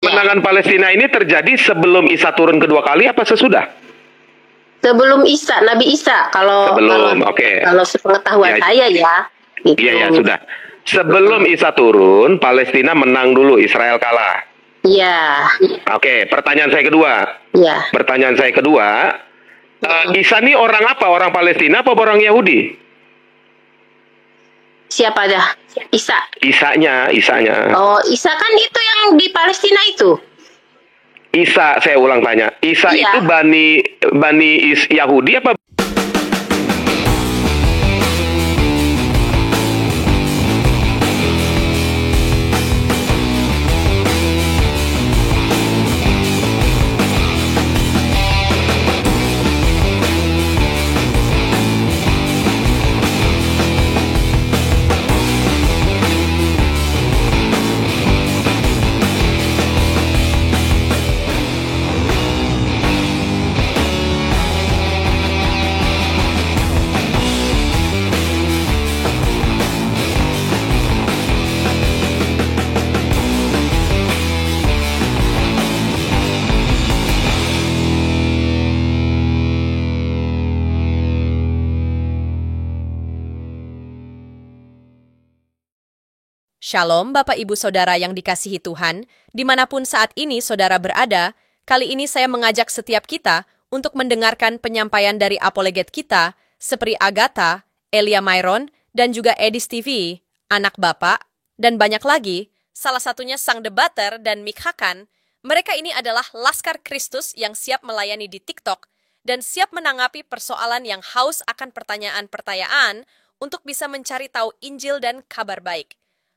Kemenangan Palestina ini terjadi sebelum Isa turun kedua kali apa sesudah? Sebelum Isa, Nabi Isa. Kalau sepengetahuan saya ya. Gitu. Iya, sudah. Sebelum Isa turun, Palestina menang dulu, Israel kalah. Iya. Oke, pertanyaan saya kedua. Iya. Pertanyaan saya kedua, Isa ini orang apa? Orang Palestina apa orang Yahudi? Siapa dah? Isa. Isanya. Oh, Isa kan itu yang di Palestina itu. Isa, saya ulang tanya. Isa itu Bani Yahudi apa? Shalom Bapak Ibu Saudara yang dikasihi Tuhan, dimanapun saat ini saudara berada, kali ini saya mengajak setiap kita untuk mendengarkan penyampaian dari apologet kita, seperti Agatha, Elia Myron, dan juga Edis TV, anak Bapak, dan banyak lagi, salah satunya Sang Debater dan Mick Hakan. Mereka ini adalah Laskar Kristus yang siap melayani di TikTok dan siap menanggapi persoalan yang haus akan pertanyaan-pertanyaan untuk bisa mencari tahu Injil dan kabar baik.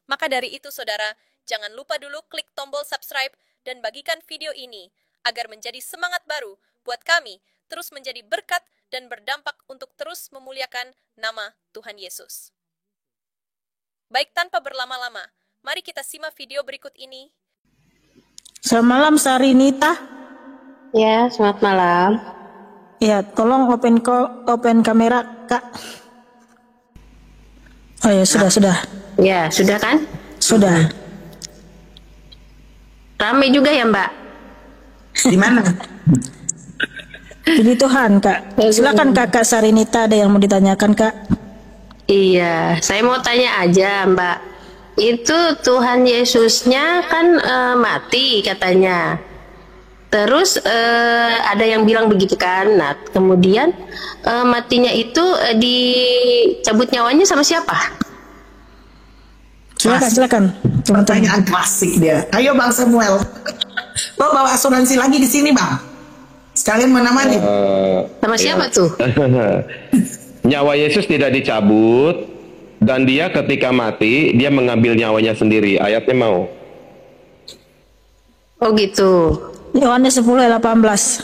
Maka dari itu, saudara, jangan lupa dulu klik tombol subscribe dan bagikan video ini agar menjadi semangat baru buat kami terus menjadi berkat dan berdampak untuk terus memuliakan nama Tuhan Yesus. Baik, tanpa berlama-lama, mari kita simak video berikut ini. Selamat malam, Sarinita. Ya, selamat malam. Ya, tolong open kamera, Kak. Oh ya, sudah. Ya, sudah kan? Sudah. Ramai juga ya, Mbak? Di mana? Puji Tuhan, Kak. Silakan Kakak Sarinita, ada yang mau ditanyakan, Kak? Iya, saya mau tanya aja, Mbak. Itu Tuhan Yesusnya kan mati katanya. Terus ada yang bilang begitu kan. Nah, kemudian matinya itu dicabut nyawanya sama siapa? Silakan. Pertanyaan klasik dia. Ayo Bang Samuel. Lo bawa asuransi lagi di sini Bang. Sekalian menemani. Sama siapa tuh? Nyawa Yesus tidak dicabut dan dia ketika mati dia mengambil nyawanya sendiri. Ayatnya mau. Oh gitu. Yohanes 10:18.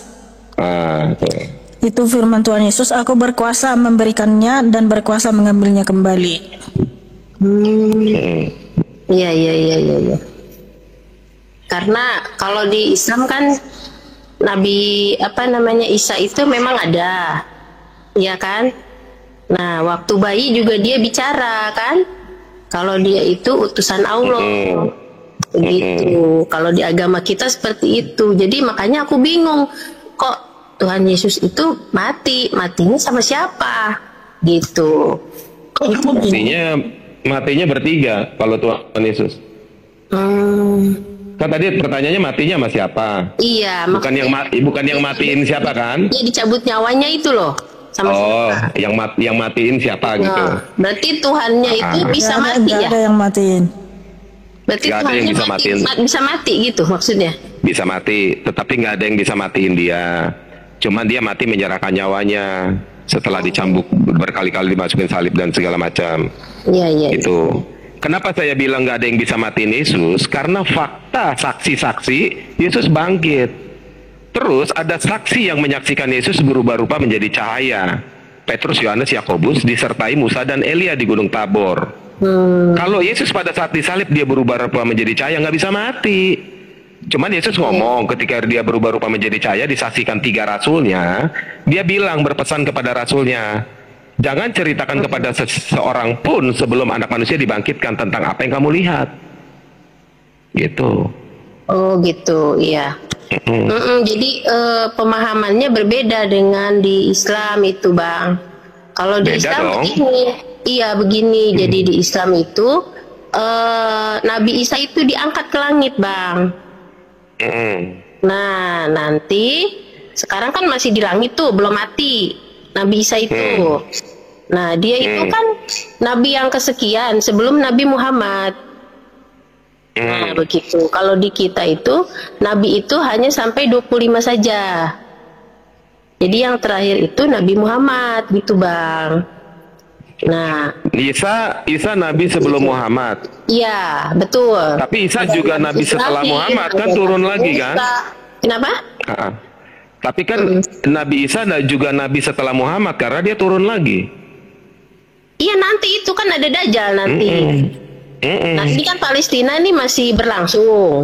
Itu firman Tuhan Yesus, aku berkuasa memberikannya dan berkuasa mengambilnya kembali. Iya. Karena kalau di Islam kan Nabi Isa itu memang ada, ya kan? Nah, waktu bayi juga dia bicara kan? Kalau dia itu utusan Allah, begitu. Kalau di agama kita seperti itu, jadi makanya aku bingung kok Tuhan Yesus itu matinya sama siapa? Gitu. Matinya bertiga kalau Tuhan Yesus. Kan tadi pertanyaannya matinya sama siapa? Iya. Bukan yang matiin siapa kan? Dia dicabut nyawanya itu loh. Sama siapa? yang matiin siapa gitu? Berarti Tuhannya itu bisa mati ya? Gak ada yang matiin. Berarti gak ada yang bisa matiin. Bisa mati gitu maksudnya? Bisa mati, tetapi nggak ada yang bisa matiin dia. Cuman dia mati menyerahkan nyawanya setelah dicambuk berkali-kali, dimasukin salib dan segala macam. Iya. Itu. Kenapa saya bilang nggak ada yang bisa matiin Yesus? Karena fakta saksi-saksi Yesus bangkit. Terus ada saksi yang menyaksikan Yesus berubah rupa menjadi cahaya. Petrus, Yohanes, Yakobus disertai Musa dan Elia di Gunung Tabor. Kalau Yesus pada saat disalib dia berubah rupa menjadi cahaya, nggak bisa mati. Cuman Yesus ngomong ketika dia berubah rupa menjadi cahaya disaksikan 3 rasulnya, dia bilang berpesan kepada rasulnya, jangan ceritakan kepada seseorang pun sebelum anak manusia dibangkitkan tentang apa yang kamu lihat. Gitu. Oh gitu, iya. Jadi pemahamannya berbeda dengan di Islam itu, Bang. Kalau di Beda Islam dong. begini, iya begini. Jadi di Islam itu Nabi Isa itu diangkat ke langit, Bang. Mm-mm. Nah, nanti sekarang kan masih di langit tuh, belum mati. Nabi Isa itu. Nah, dia itu kan nabi yang kesekian sebelum Nabi Muhammad. Nah, begitu. Kalau di kita itu, nabi itu hanya sampai 25 saja. Jadi yang terakhir itu Nabi Muhammad, gitu, Bang. Nah, Isa nabi sebelum Muhammad. iya, betul. Tapi Isa juga nabi setelah Muhammad kan turun lagi kan? Kenapa? Ah, ah. Tapi kan Nabi Isa juga nabi setelah Muhammad karena dia turun lagi. Iya, nanti itu kan ada Dajjal nanti. Nah, ini kan Palestina ini masih berlangsung.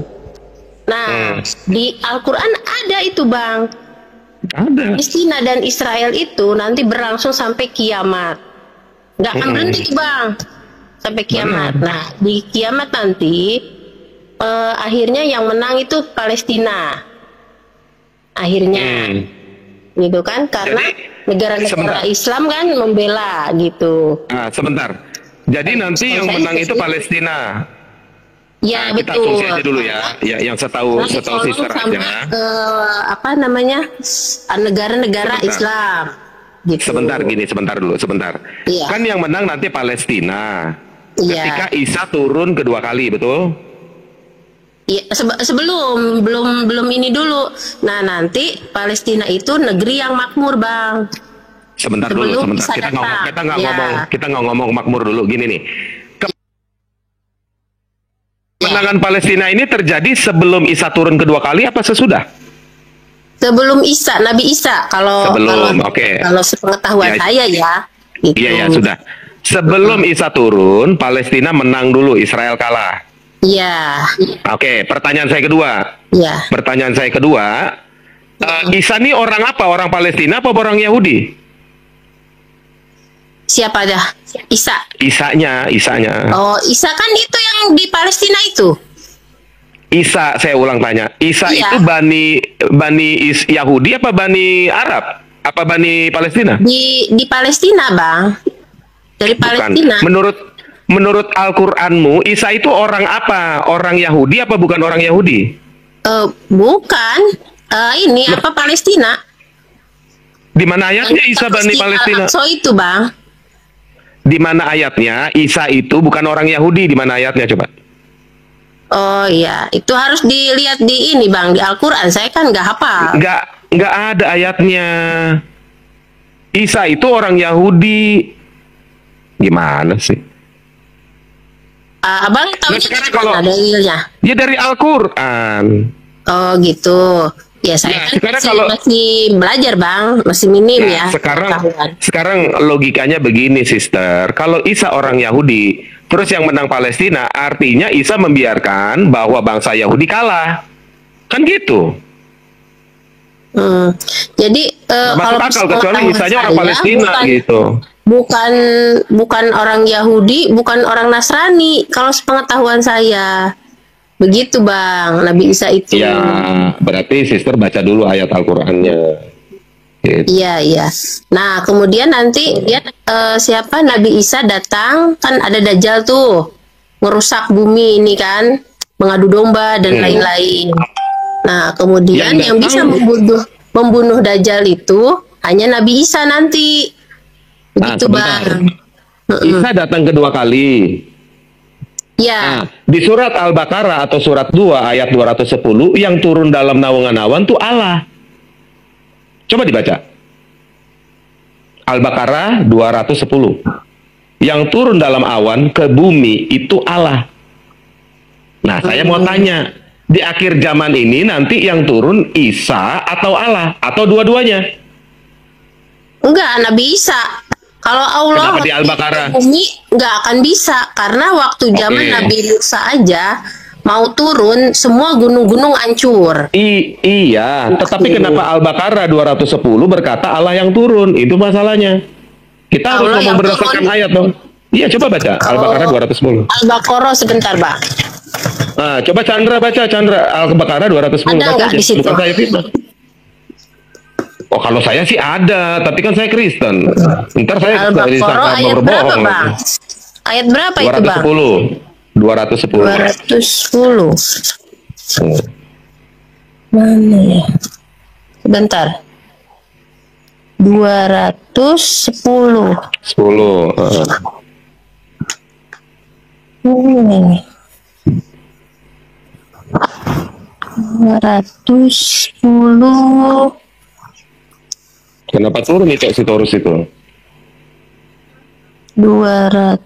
Nah, di Al-Quran ada itu, Bang. Ada. Palestina dan Israel itu nanti berlangsung sampai kiamat. Nggak akan berhenti tuh, Bang. Sampai kiamat. Nah, di kiamat nanti akhirnya yang menang itu Palestina. Akhirnya. Gitu kan, karena negara-negara Islam kan membela gitu. Nah, sebentar. Jadi nanti yang menang itu Palestina. Ya, Kita betul. asumsi aja dulu ya. Ya, yang setahu sister aja. Apa namanya, negara-negara Islam. Gitu. Sebentar dulu. Iya. Kan yang menang nanti Palestina. Iya. Ketika Isa turun kedua kali, betul? Ya, sebelum belum ini dulu. Nah, nanti Palestina itu negeri yang makmur, Bang. Sebentar Sebelum dulu. Isa Kita datang. nggak ngomong makmur dulu. Gini nih. Kemenangan Palestina ini terjadi sebelum Isa turun kedua kali apa sesudah? Sebelum Isa, Nabi Isa. Kalau sepengetahuan saya ya. Gitu. Iya, sudah. Sebelum Isa turun, Palestina menang dulu, Israel kalah. Iya. Oke, pertanyaan saya kedua. Iya. Isa ini orang apa? Orang Palestina apa orang Yahudi? Siapa dah? Isa. Isanya. Oh, Isa kan itu yang di Palestina itu. Isa, saya ulang tanya. Isa Iya. itu Bani Yahudi apa Bani Arab? Apa Bani Palestina? Di Palestina, Bang. Dari Palestina. Menurut Al-Qur'anmu, Isa itu orang apa? Orang Yahudi apa bukan orang Yahudi? Bukan. Ini apa Palestina? Di mana ayatnya Isa Bani Palestina? So itu, Bang. Di mana ayatnya Isa itu bukan orang Yahudi? Di mana ayatnya coba? Oh iya, itu harus dilihat di ini, Bang, di Al-Quran. Saya kan nggak hafal. Nggak ada ayatnya. Isa itu orang Yahudi. Gimana sih? Abang tahu sekarang kalau dalilnya? dia dari Al-Quran. Oh gitu. Ya saya kan sekarang masih belajar, Bang, masih minim ya. Sekarang logikanya begini, sister. Kalau Isa orang Yahudi, terus yang menang Palestina, artinya Isa membiarkan bahwa bangsa Yahudi kalah, kan gitu. Jadi kalau akal kecuali Isanya orang Palestina gitu. Bukan orang Yahudi, bukan orang Nasrani. Kalau sepengetahuan saya. Begitu, Bang, Nabi Isa itu. Ya, berarti sister baca dulu ayat Al-Qur'annya. Gitu. Iya. Nah, kemudian nanti dia siapa Nabi Isa datang, kan ada Dajjal tuh. Ngerusak bumi ini kan, mengadu domba dan lain-lain. Nah, kemudian yang bisa membunuh Dajjal itu hanya Nabi Isa nanti. Begitu, Bang. Isa datang kedua kali. Ya. Di surat Al-Baqarah atau surat 2 ayat 210 yang turun dalam naungan awan itu Allah. Coba dibaca. Al-Baqarah 210. Yang turun dalam awan ke bumi itu Allah. Nah, saya mau tanya, di akhir zaman ini nanti yang turun Isa atau Allah atau dua-duanya? Enggak, Nabi Isa. Kalau Allah di Al-Baqarah bumi nggak akan bisa, karena waktu zaman Nabi Musa aja mau turun semua gunung-gunung hancur. Iya, tetapi kenapa Al-Baqarah 210 berkata Allah yang turun? Itu masalahnya. Kita harus ngomong berdasarkan ayat dong. Iya, coba baca Al-Baqarah 210. Al-Baqarah sebentar, Bang. Nah, coba Chandra baca Al-Baqarah 210. Ada nggak di situ? Bukan saya fitnah. Oh, kalau saya sih ada, tapi kan saya Kristen. Ntar saya disangka Al-Baqarah ayat berapa, berbohong. Bang? Ayat berapa itu, Bang? 210. 210. Mana ya? Sebentar. 210. 10. Ini. 210. Kenapa turun itu si Taurus itu? 210.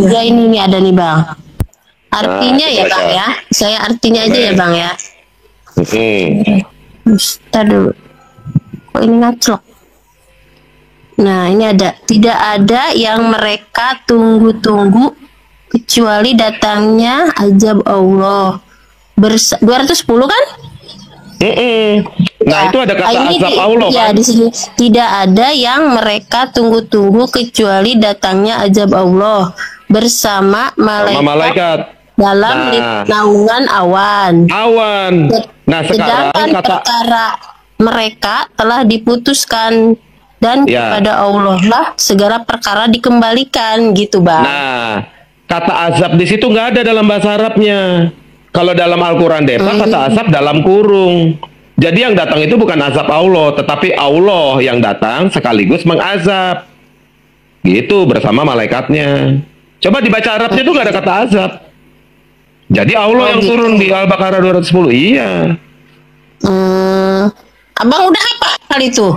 Ya ini nih ada nih, Bang. Artinya ya, baca. Bang ya. Saya artinya aja ya, Bang ya. Bentar dulu. Kok ini ngaclok? Nah, ini ada. Tidak ada yang mereka tunggu-tunggu kecuali datangnya azab Allah. 210 kan? Nah, itu ada kata ini azab Allah ya, kan? di sini tidak ada yang mereka tunggu-tunggu kecuali datangnya azab Allah bersama Sama malaikat. dalam naungan awan. Awan. Nah, sekarang Sedangkan kata perkara mereka telah diputuskan dan Ya. kepada Allah lah segala perkara dikembalikan gitu, Bang. Nah, kata azab di situ nggak ada dalam bahasa Arabnya. Kalau dalam Al-Quran Depa, kata azab dalam kurung. Jadi yang datang itu bukan azab Allah, tetapi Allah yang datang sekaligus mengazab. Gitu bersama malaikatnya. Coba dibaca Arabnya tuh nggak ada kata azab. Jadi Allah yang gitu. turun di Al-Baqarah 210. Iya. Abang udah apa hal itu?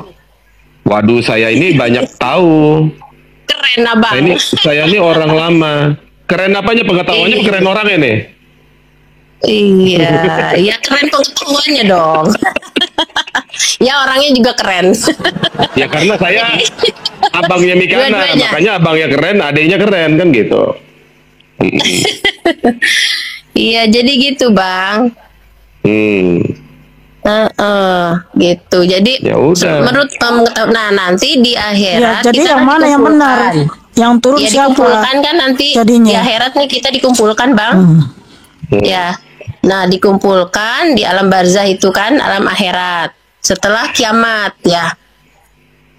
Waduh, saya ini banyak tahu. Keren, Abang. Saya ini orang lama. Keren apanya pengetahuannya? Keren orangnya nih. Iya, ya keren pengetahuannya dong. Ya orangnya juga keren. Ya karena saya abangnya Mikana, Dua-duanya. makanya abangnya keren, adiknya keren kan gitu. Iya, jadi gitu, Bang. Gitu. Jadi Ya udah. menurut nah nanti di Ya, akhirat jadi kita yang kan mana yang benar? dikumpulkan. Yang turun Ya siapa? dikumpulkan kan nanti Jadinya. di akhirat nih kita dikumpulkan, Bang. Ya. Nah, dikumpulkan di alam barzah itu kan alam akhirat. Setelah kiamat ya.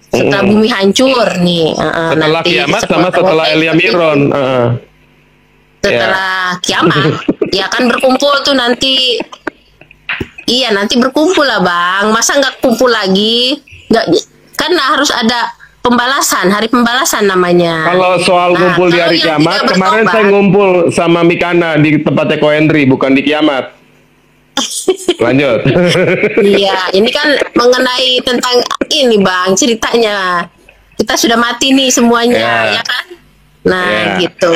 Setelah bumi hancur nih. Setelah nanti kiamat sama setelah Elia Miron. setelah kiamat ya kan berkumpul tuh nanti. Iya, nanti berkumpul lah, Bang. Masa nggak kumpul lagi? Nggak, kan harus ada pembalasan, hari pembalasan namanya. Kalau soal Nah, ngumpul di kalau hari yang kiamat, tidak kemarin bertobat- saya ngumpul sama Mikana di tempatnya Ko Henry, bukan di kiamat. Lanjut. Iya, ini kan mengenai tentang ini, Bang, ceritanya. Kita sudah mati nih semuanya, Ya. ya kan? Nah, Ya. gitu.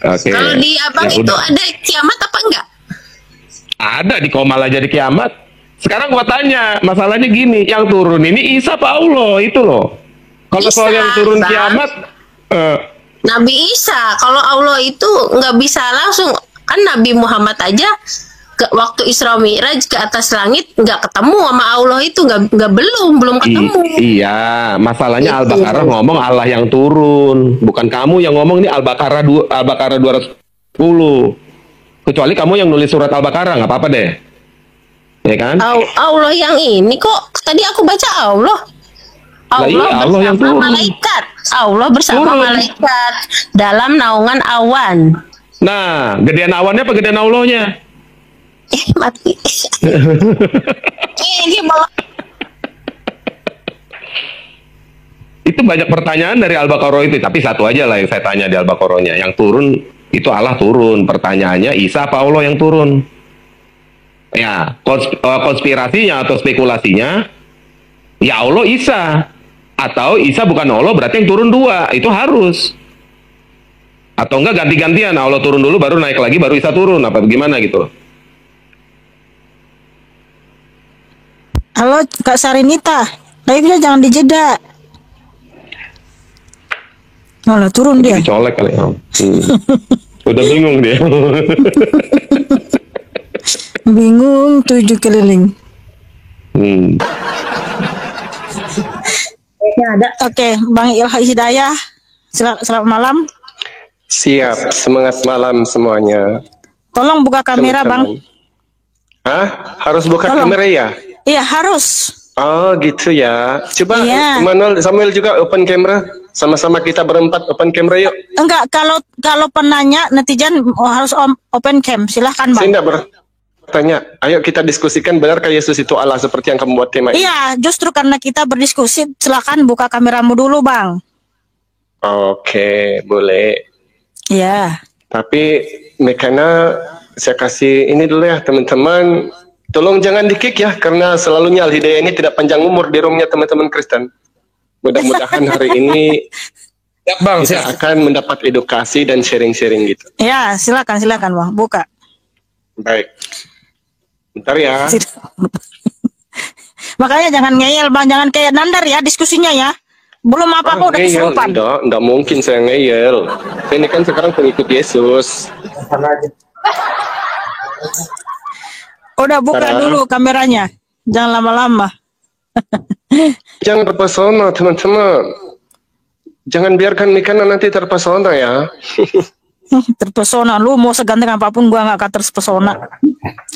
Oke. Kalau di Abang Ya itu udah. ada kiamat apa enggak? Ada di Komal aja di kiamat. Sekarang gua tanya, masalahnya gini, yang turun ini Isa apa Allah itu loh. Kalau Isa, soal yang turun Bang. kiamat, Nabi Isa, kalau Allah itu nggak bisa langsung, kan Nabi Muhammad aja ke waktu Isra Mi'raj ke atas langit nggak ketemu sama Allah itu nggak belum ketemu. Iya, masalahnya Itu. Al-Baqarah ngomong Allah yang turun, bukan kamu yang ngomong ini Al-Baqarah 210. Kecuali kamu yang nulis surat Al-Baqarah, nggak apa-apa deh. Ya kan? Allah yang ini kok tadi aku baca Allah. Lah iya, Allah yang bersama turun. malaikat. Allah bersama Turun. malaikat dalam naungan awan. Nah, gedean awannya apa gedean Allahnya? Mati. Ini malah Itu banyak pertanyaan dari Al-Baqarah itu, tapi satu aja lah yang saya tanya di Al-Baqarahnya. Yang turun, itu Allah turun. Pertanyaannya, Isa apa Allah yang turun? Ya, konspirasinya atau spekulasinya, ya Allah Isa. Atau Isa bukan Allah, berarti yang turun dua. Itu harus. Atau enggak ganti-gantian, Allah turun dulu, baru naik lagi, baru Isa turun. Apa bagaimana gitu? Halo Kak Sarinita, live-nya jangan dijeda. Malah turun dia. Dicolek kali ya. Udah bingung dia. Bingung 7 keliling. ada. Oke, Bang Ilham Hidayah, Selamat malam. Siap, semangat malam semuanya. Tolong buka kamera, Bang. Teman-teman. Hah? Harus buka Tolong. kamera ya? Iya, harus. Oh gitu ya. Coba Iya. Manuel, Samuel juga open camera. Sama-sama kita berempat open camera yuk. Enggak, kalau penanya netizen harus open cam. Silahkan, Saya Bang. tidak bertanya. Ayo kita diskusikan, benarkah Yesus itu Allah seperti yang kamu buat tema ini? Iya, justru karena kita berdiskusi, silakan buka kameramu dulu, Bang. Oke, boleh. Iya. Tapi Mekana, saya kasih ini dulu ya teman-teman. Tolong jangan di-kick ya, karena selalunya Al-Hidayah ini tidak panjang umur di roomnya teman-teman Kristen. Mudah-mudahan hari ini Bang, kita akan mendapat edukasi dan sharing-sharing gitu. Iya, silakan Bang, buka. Baik. Bentar ya. Makanya jangan ngeyel, Bang, jangan kayak Nandar ya diskusinya ya. Belum apa-apa udah Ngeyel, kesurupan. enggak mungkin saya ngeyel. Ini kan sekarang pengikut Yesus. Udah buka Sarah. dulu kameranya. Jangan lama-lama. Jangan terpesona teman-teman. Jangan biarkan Mikana nanti terpesona ya. Terpesona, lu mau seganteng apapun gua nggak akan terpesona.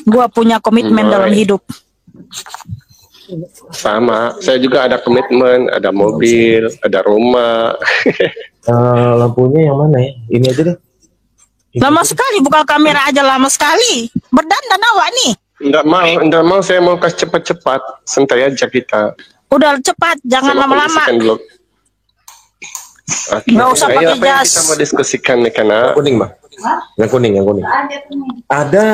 Gua punya komitmen dalam hidup. Sama, saya juga ada komitmen, ada mobil, ada rumah. Lampunya yang mana ya? Ini aja deh. Lama sekali buka kamera aja, lama sekali. Berdandan awak nih. Enggak mau, saya mau kasih cepat-cepat. Santai aja kita. Udah cepat, jangan Saya mau lama-lama. kondisikan dulu. Oke. Nggak usah Ayo, pakai apa yang jas. kita mau diskusikan nih karena Kuning, Bang. Yang kuning. Ada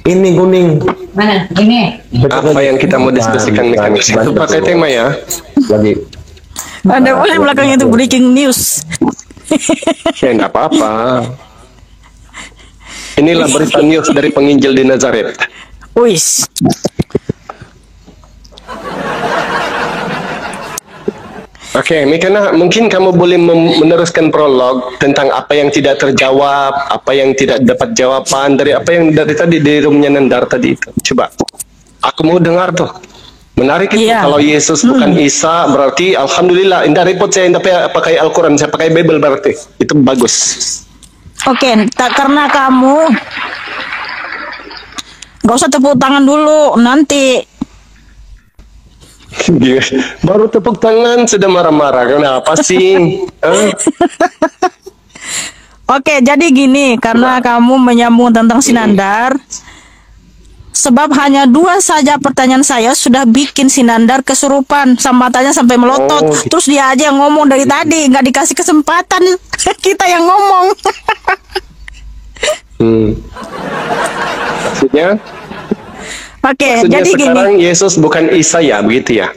ini kuning. Mana? Ini. apa yang kita mau diskusikan nih karena itu pakai tema ya. Lagi. Anda boleh belakangnya itu breaking news. Ya enggak apa-apa. Inilah berita news dari penginjil di Nazaret. Wis. Oke, Mikana, mungkin kamu boleh meneruskan prolog tentang apa yang tidak terjawab, apa yang tidak dapat jawaban dari apa yang dari tadi di roomnya Nandar tadi itu. Coba, aku mau dengar tuh. Menarik itu. Iya. Kalau Yesus bukan Isa, berarti Alhamdulillah. Indah repot saya tidak pakai Al-Quran, saya pakai Bible berarti. Itu bagus. Oke, karena kamu nggak usah tepuk tangan dulu, nanti. Baru tepuk tangan sudah marah-marah. Kenapa sih? Oke, jadi gini, karena kamu menyambung tentang Sinandar, sebab hanya 2 saja pertanyaan saya sudah bikin Sinandar kesurupan, matanya sampai melotot. Oh, gitu. Terus dia aja yang ngomong dari tadi, nggak dikasih kesempatan kita yang ngomong. Maksudnya? Oke, Maksudnya jadi gini, sekarang Yesus bukan Isa ya, begitu ya?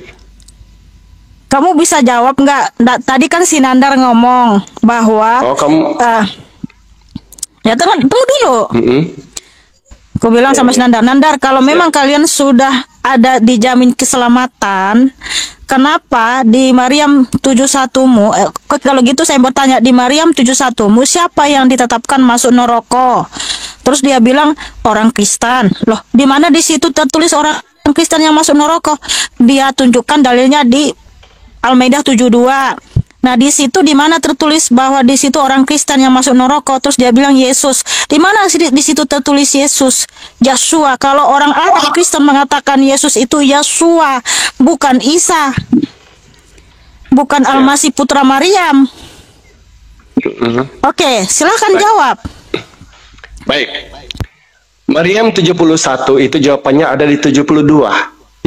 kamu bisa jawab nggak? Tadi kan Sinandar ngomong bahwa Oh, kamu... ya tunggu dulu. Mm-mm. Aku bilang sama Sinandar, Nandar, kalau memang kalian sudah ada dijamin keselamatan, kenapa di Maryam 71-mu, kalau gitu saya bertanya, di Maryam 71-mu siapa yang ditetapkan masuk neraka? Terus dia bilang orang Kristen. Loh, di mana di situ tertulis orang Kristen yang masuk neraka? Dia tunjukkan dalilnya di Al-Maidah 72. Nah, di situ di mana tertulis bahwa di situ orang Kristen yang masuk neraka? Terus dia bilang Yesus. Di mana di situ tertulis Yesus? Yeshua. Kalau orang Arab Kristen mengatakan Yesus itu Yeshua, bukan Isa. Bukan Al-Masih putra Maryam. Oke, silahkan jawab. Baik. Maryam 71 itu jawabannya ada di 72.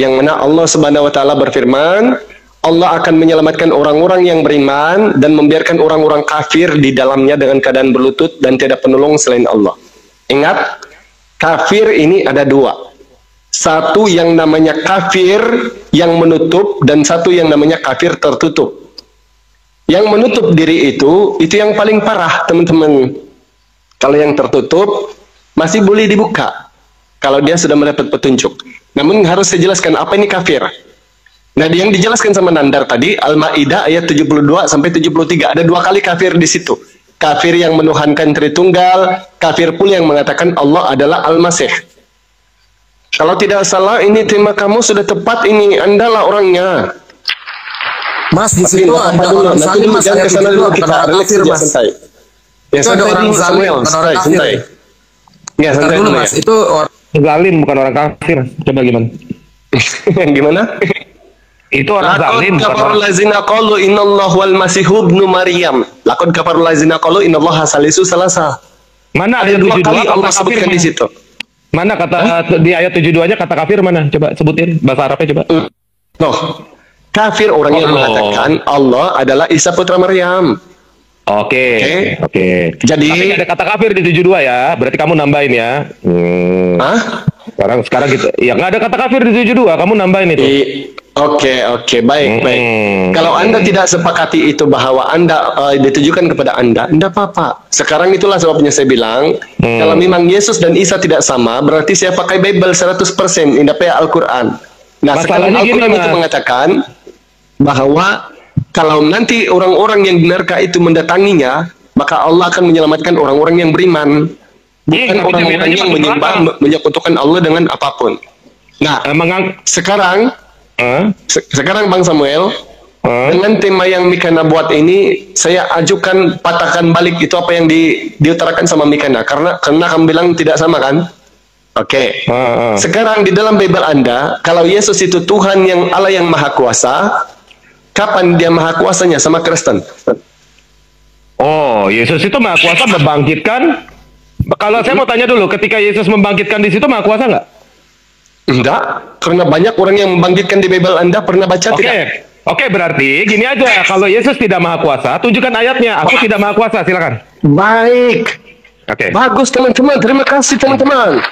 Yang mana Allah Subhanahu wa taala berfirman, Allah akan menyelamatkan orang-orang yang beriman dan membiarkan orang-orang kafir di dalamnya dengan keadaan berlutut dan tidak penolong selain Allah. Ingat, kafir ini ada 2. Satu yang namanya kafir yang menutup dan satu yang namanya kafir tertutup. Yang menutup diri itu yang paling parah, teman-teman. Kalau yang tertutup masih boleh dibuka kalau dia sudah mendapat petunjuk. Namun harus saya jelaskan apa ini kafir. Nah, yang dijelaskan sama Nandar tadi Al-Maidah ayat 72 sampai 73 ada 2 kali kafir di situ. Kafir yang menuhankan Tritunggal, kafir pula yang mengatakan Allah adalah Al-Masih. Kalau tidak salah ini tema kamu sudah tepat, ini Andalah orangnya. Mas, di Tapi situ nggak apa-apa ada dulu. orang Nanti salim, dulu Mas. jangan Ayat kesana 72, dulu, bukan kita orang relax kafir, aja, Mas. santai. Ya Itu ada santai orang dulu zalim, Samuel, bukan orang santai, kafir. santai. Ya Bentar santai dulu, dulu Mas. ya. Itu Zalim bukan orang kafir. Coba gimana? Gimana? Itu orang Laqad zalim bukan kafarul orang. ladzina qalu innallaha wal masihu ibnu Maryam. Laqad kafarul ladzina qalu innallaha salisu salasa. Mana Ada ayat dua 72 kali kata Allah kafir sebutkan mana? di situ. Mana kata di ayat 72-nya kata kafir mana? Coba sebutin bahasa Arabnya coba. Loh, kafir orang yang Oh. mengatakan Allah adalah Isa putra Maryam. Oke. Oke. Jadi- Tapi nggak ada kata kafir di 72 ya. Berarti kamu nambahin ya. Hah? Sekarang gitu. Ya nggak ada kata kafir di 72, kamu nambahin itu. Oke, baik. Kalau Anda tidak sepakati itu bahwa Anda ditujukan kepada Anda, tidak apa-apa. Sekarang itulah sebabnya saya bilang, kalau memang Yesus dan Isa tidak sama, berarti saya pakai Bible 100%, tidak pakai Al-Quran. Nah, sekarang Masalahnya gini, Al-Quran itu Mas. mengatakan bahwa kalau nanti orang-orang yang benarkah itu mendatanginya, maka Allah akan menyelamatkan orang-orang yang beriman. Bukan tapi orang-orang jaminannya yang masuk menyembah, neraka. menyekutukan Allah dengan apapun. Nah, sekarang sekarang Bang Samuel, dengan tema yang Mikana buat ini, saya ajukan patahkan balik itu apa yang diutarakan sama Mikana, karena kamu bilang tidak sama kan? Oke. Sekarang di dalam Bible Anda, kalau Yesus itu Tuhan yang Allah yang Maha Kuasa, kapan dia Maha Kuasanya sama Kristen? Oh, Yesus itu Maha Kuasa membangkitkan. Kalau saya mau tanya dulu, ketika Yesus membangkitkan di situ Maha Kuasa nggak? Enggak, karena banyak orang yang membangkitkan di Bible Anda pernah baca tidak? Oke, berarti gini aja, kalau Yesus tidak Maha Kuasa, tunjukkan ayatnya. Aku tidak Maha Kuasa, silakan. Baik. Oke. Bagus teman-teman, terima kasih teman-teman.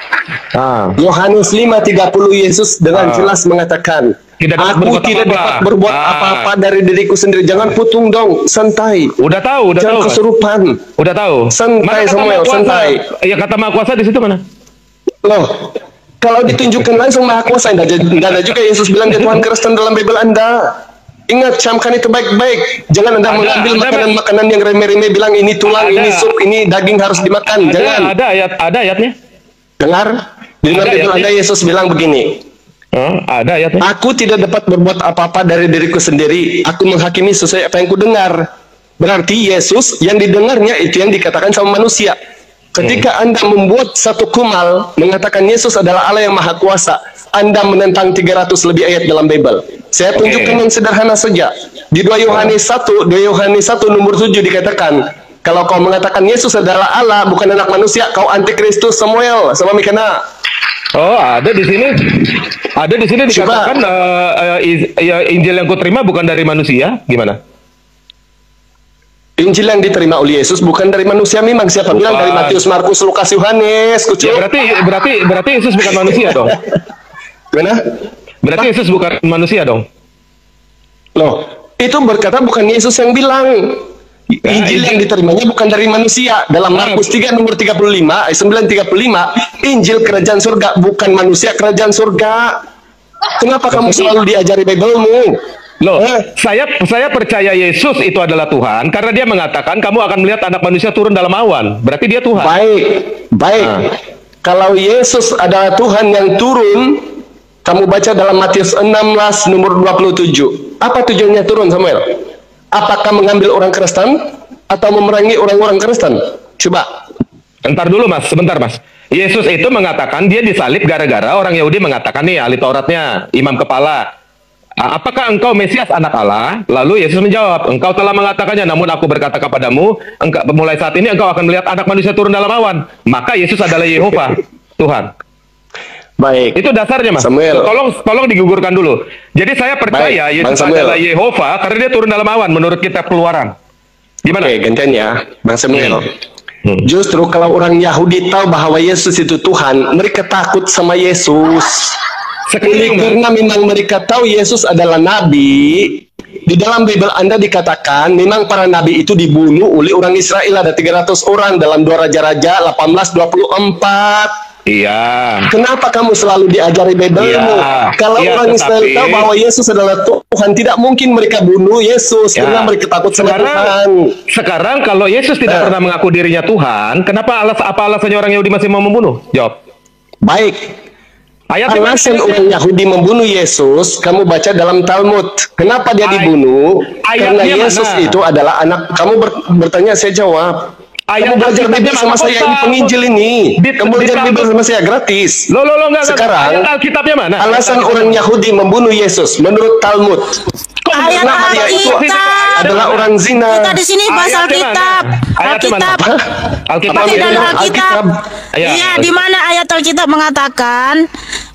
Yohanes 5:30 Yesus dengan jelas mengatakan, aku tidak dapat berbuat apa-apa dari diriku sendiri. Jangan putung dong, santai. Udah tahu, Jangan Mas. kesurupan. Udah tahu. Santai Mana kata Samuel, Maha Kuasa? santai. Ya kata Maha Kuasa di situ mana? Loh, kalau ditunjukkan langsung Maha Kuasa, tidak ada juga Yesus bilang dia Tuhan Kristen dalam Bible Anda. Ingat, camkan itu baik-baik. Jangan Anda mengambil makanan-makanan yang remeh-remeh bilang ini tulang, ini sup, ini daging harus dimakan. Jangan. Ada ayatnya. Dengar, di dalam Bible Anda Yesus bilang begini. Ada ayatnya. Aku tidak dapat berbuat apa-apa dari diriku sendiri. Aku menghakimi sesuai apa yang ku dengar. Berarti Yesus yang didengarnya itu yang dikatakan sama manusia. Ketika Anda membuat satu kumal mengatakan Yesus adalah Allah yang Maha Kuasa, Anda menentang 300 lebih ayat dalam Bible. Saya tunjukkan yang sederhana saja. Di 2 Yohanes 1 nomor 7 dikatakan, kalau kau mengatakan Yesus adalah Allah bukan anak manusia, kau antikristus. Samuel sama Mikana. Oh, ada di sini. Ada di sini dikatakan Injil yang kuterima bukan dari manusia. Gimana? Injil yang diterima oleh Yesus bukan dari manusia. Memang siapa bilang dari Matius, Markus, Lukas, Yohanes? Ya, berarti Yesus bukan manusia dong. Gimana? Berarti Yesus bukan manusia dong. Loh, itu berkata bukan Yesus yang bilang. Injil yang diterimanya bukan dari manusia. Dalam Markus 3 nomor 35, ayat 9:35, Injil kerajaan surga bukan manusia kerajaan surga. Kenapa kamu selalu diajari Bible-mu? Loh, saya percaya Yesus itu adalah Tuhan karena dia mengatakan kamu akan melihat anak manusia turun dalam awan. Berarti dia Tuhan. Baik. Kalau Yesus adalah Tuhan yang turun, kamu baca dalam Matius 16 nomor 27. Apa tujuannya turun, Samuel? Apakah mengambil orang Kristen atau memerangi orang-orang Kristen? Coba. Sebentar mas. Yesus itu mengatakan dia disalib gara-gara orang Yahudi mengatakan nih ahli Tauratnya, imam kepala. Apakah engkau Mesias anak Allah? Lalu Yesus menjawab, engkau telah mengatakannya, namun aku berkata kepadamu, mulai saat ini engkau akan melihat anak manusia turun dalam awan. Maka Yesus adalah Yehova, Tuhan. Baik. Itu dasarnya, Mas. Samuel. Tolong digugurkan dulu. Jadi saya percaya Yesus adalah Yehova karena dia turun dalam awan menurut kitab Keluaran. Gimana? Oke, gantian ya, Bang Samuel. Justru kalau orang Yahudi tahu bahwa Yesus itu Tuhan, mereka takut sama Yesus. Karena memang mereka tahu Yesus adalah Nabi. Di dalam Bible Anda dikatakan memang para Nabi itu dibunuh oleh orang Israel. Ada 300 orang dalam 2 Raja-Raja 18:24. Iya. Kenapa kamu selalu diajari Bible-mu? Kalau orang Israel tahu bahwa Yesus adalah Tuhan, tidak mungkin mereka bunuh Yesus karena mereka takut sama Tuhan. Sekarang kalau Yesus tidak pernah mengaku dirinya Tuhan, kenapa apa alasannya orang Yahudi masih mau membunuh? Jawab. Baik. Ayatnya mana? Alasan orang Yahudi membunuh Yesus, kamu baca dalam Talmud. Kenapa dia dibunuh? Karena Ayatnya Yesus mana? itu adalah anak. Kamu bertanya, saya jawab. Ayat Kamu belajar Alkitabnya Bible sama mana, saya, ini Ustaz? penginjil ini. Kamu belajar Talmud. Bible sama saya gratis. Lo enggak. Sekarang, Ayat Alkitabnya mana? alasan orang Yahudi membunuh Yesus menurut Talmud. Ayat Karena dia itu Alkitab. adalah orang zina. Kita di sini bahas Ayatnya Alkitab. mana? Ayatnya mana? Alkitab. Alkitab. Apa Di dalam bedanya Alkitab. Iya. Iya, di mana ayat Alkitab mengatakan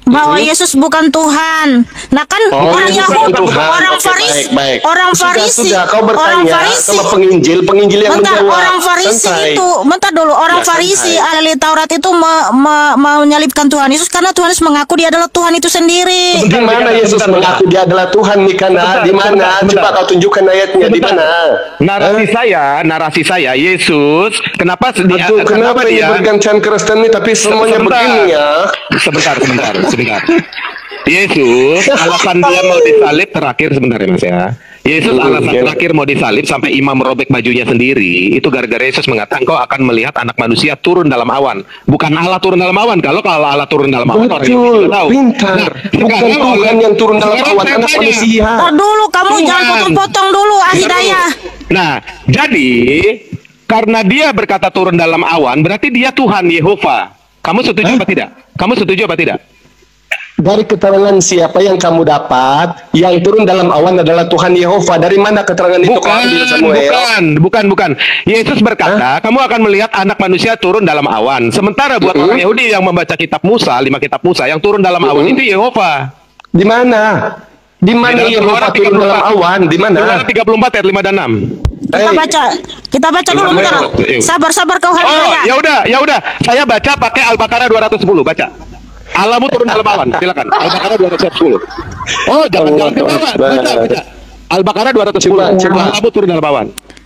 bahwa Yesus bukan Tuhan. Nah kan Oh, orang Yesus Yahudi, bukan Tuhan. orang Oke, Farisi, baik. orang Sudah, Farisi, sudah. Kau orang bertanya Farisi. sama penginjil yang Bentar, menjawab. orang Farisi Santai. itu, bentar dulu, orang Ya, Farisi santai. ahli Taurat itu menyalibkan Tuhan Yesus karena Tuhan Yesus mengaku dia adalah Tuhan itu sendiri. Di mana Yesus mengaku dia adalah Tuhan, Mikana? Di mana? Coba kau tunjukkan ayatnya di mana? Narasi saya, Yesus, kenapa Aduh, kenapa ini dia? bergantian Kristen nih, tapi semuanya Sebentar. begini ya? Sebentar. Yesus, alasan dia mau disalib terakhir sebentar ya Mas ya. Yesus alasan ya. terakhir mau disalib sampai imam robek bajunya sendiri, itu gara-gara Yesus mengatakan kau akan melihat anak manusia turun dalam awan. Bukan Allah turun dalam awan. Kalau Allah turun dalam awan, orang Yahudi Betul, juga tahu. pintar. Bukan sekarang Tuhan yang turun dalam sekarang awan, saya anak tanya. manusia. Oh dulu kamu Tuhan. jangan potong-potong dulu Ahidayah. Nah, jadi karena dia berkata turun dalam awan, berarti dia Tuhan Yehova. Kamu setuju apa tidak? Kamu setuju apa tidak? Dari keterangan siapa yang kamu dapat, yang turun dalam awan adalah Tuhan Yehova. Dari mana keterangan itu kau ambil, Samuel? Bukan. Yesus berkata, kamu akan melihat anak manusia turun dalam awan. Sementara buat orang Yahudi yang membaca kitab Musa, 5 kitab Musa, yang turun dalam awan itu Yehova. Di mana? Di mana Di dalam Yehova Keluaran turun dalam 34. awan? Di mana? Keluaran 34 ayat 5 dan 6. Kita baca dulu Samuel. bentar. Sabar kau Oh, Ahidayah. ya udah. Saya baca pakai Al-Baqarah 210, baca. Allahmu turun dalam awan, silakan. Al-Baqarah 210. Oh, jangan ke bawah. Baca. Al-Baqarah 210. Coba. Allahmu turun dalam awan.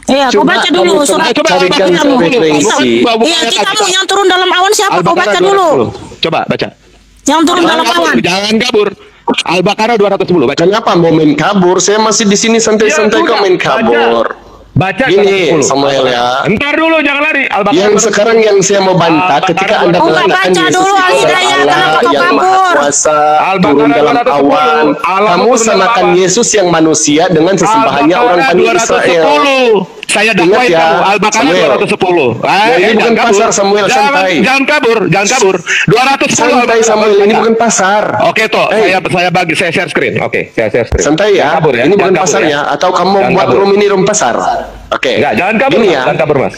Iya, kau Coba baca kamu dulu coba surat. carikan Al-Baqarah 20. referensi. Iya, kitamu yang turun dalam awan siapa? Kau Al-Baqarah baca dulu. 210. Coba baca. Yang turun dalam awan. Jangan kabur. Al-Baqarah 210, baca. Kenapa mau main kabur? Saya masih di sini santai-santai, kau main kabur. Baca Gini, 210. Samuel ya. Entar dulu, jangan lari. Al-Baqarah Yang 210. sekarang yang saya mau bantah, ketika Anda Oh, mengatakan baca Yesus dulu, itu adalah Al-Hidayah, Allah kenapa kau yang kabur? maha kuasa Al-Baqarah turun dalam 210. awan, Allah kamu turun dalam samakan awan. Yesus yang manusia dengan sesembahannya orang Bani Israel. Saya Ingat dakwain ya, kamu Al-Baqarah Samuel. 210. Ini bukan pasar, Samuel, santai. Jangan kabur. 210 Santai Samuel, ini bukan pasar. Oke toh, saya share screen. Oke, saya share screen. Santai ya, Jangan kabur ini bukan jangan pasar kabur ya. Atau kamu Jangan buat kabur. room ini room pasar. Oke, Enggak, jangan kabur. Gini Mas. ya, Jangan kabur, Mas.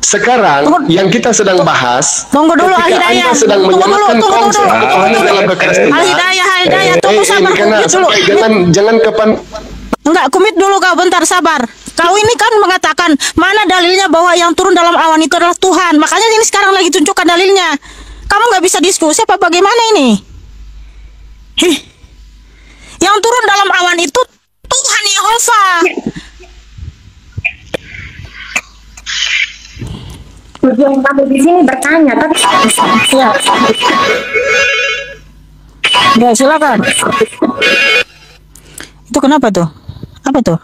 sekarang yang kita sedang bahas, Tunggu dulu, ketika Al-Hidayah. Anda sedang Tunggu dulu, menyamakan tunggu konsep dulu. ketuhanan dalam kekristenan. Al-Hidayah, tunggu sabar, Mikana, kumit dulu. jangan kapan. Enggak, kumit dulu kau, bentar, sabar. Kau ini kan mengatakan, mana dalilnya bahwa yang turun dalam awan itu adalah Tuhan. Makanya ini sekarang lagi tunjukkan dalilnya. Kamu nggak bisa diskusi apa bagaimana ini? Yang turun dalam awan itu Tuhan Yehova. Tujuan kami di sini bertanya, tapi Ya. Ya, silakan. Itu kenapa tuh? Apa tuh?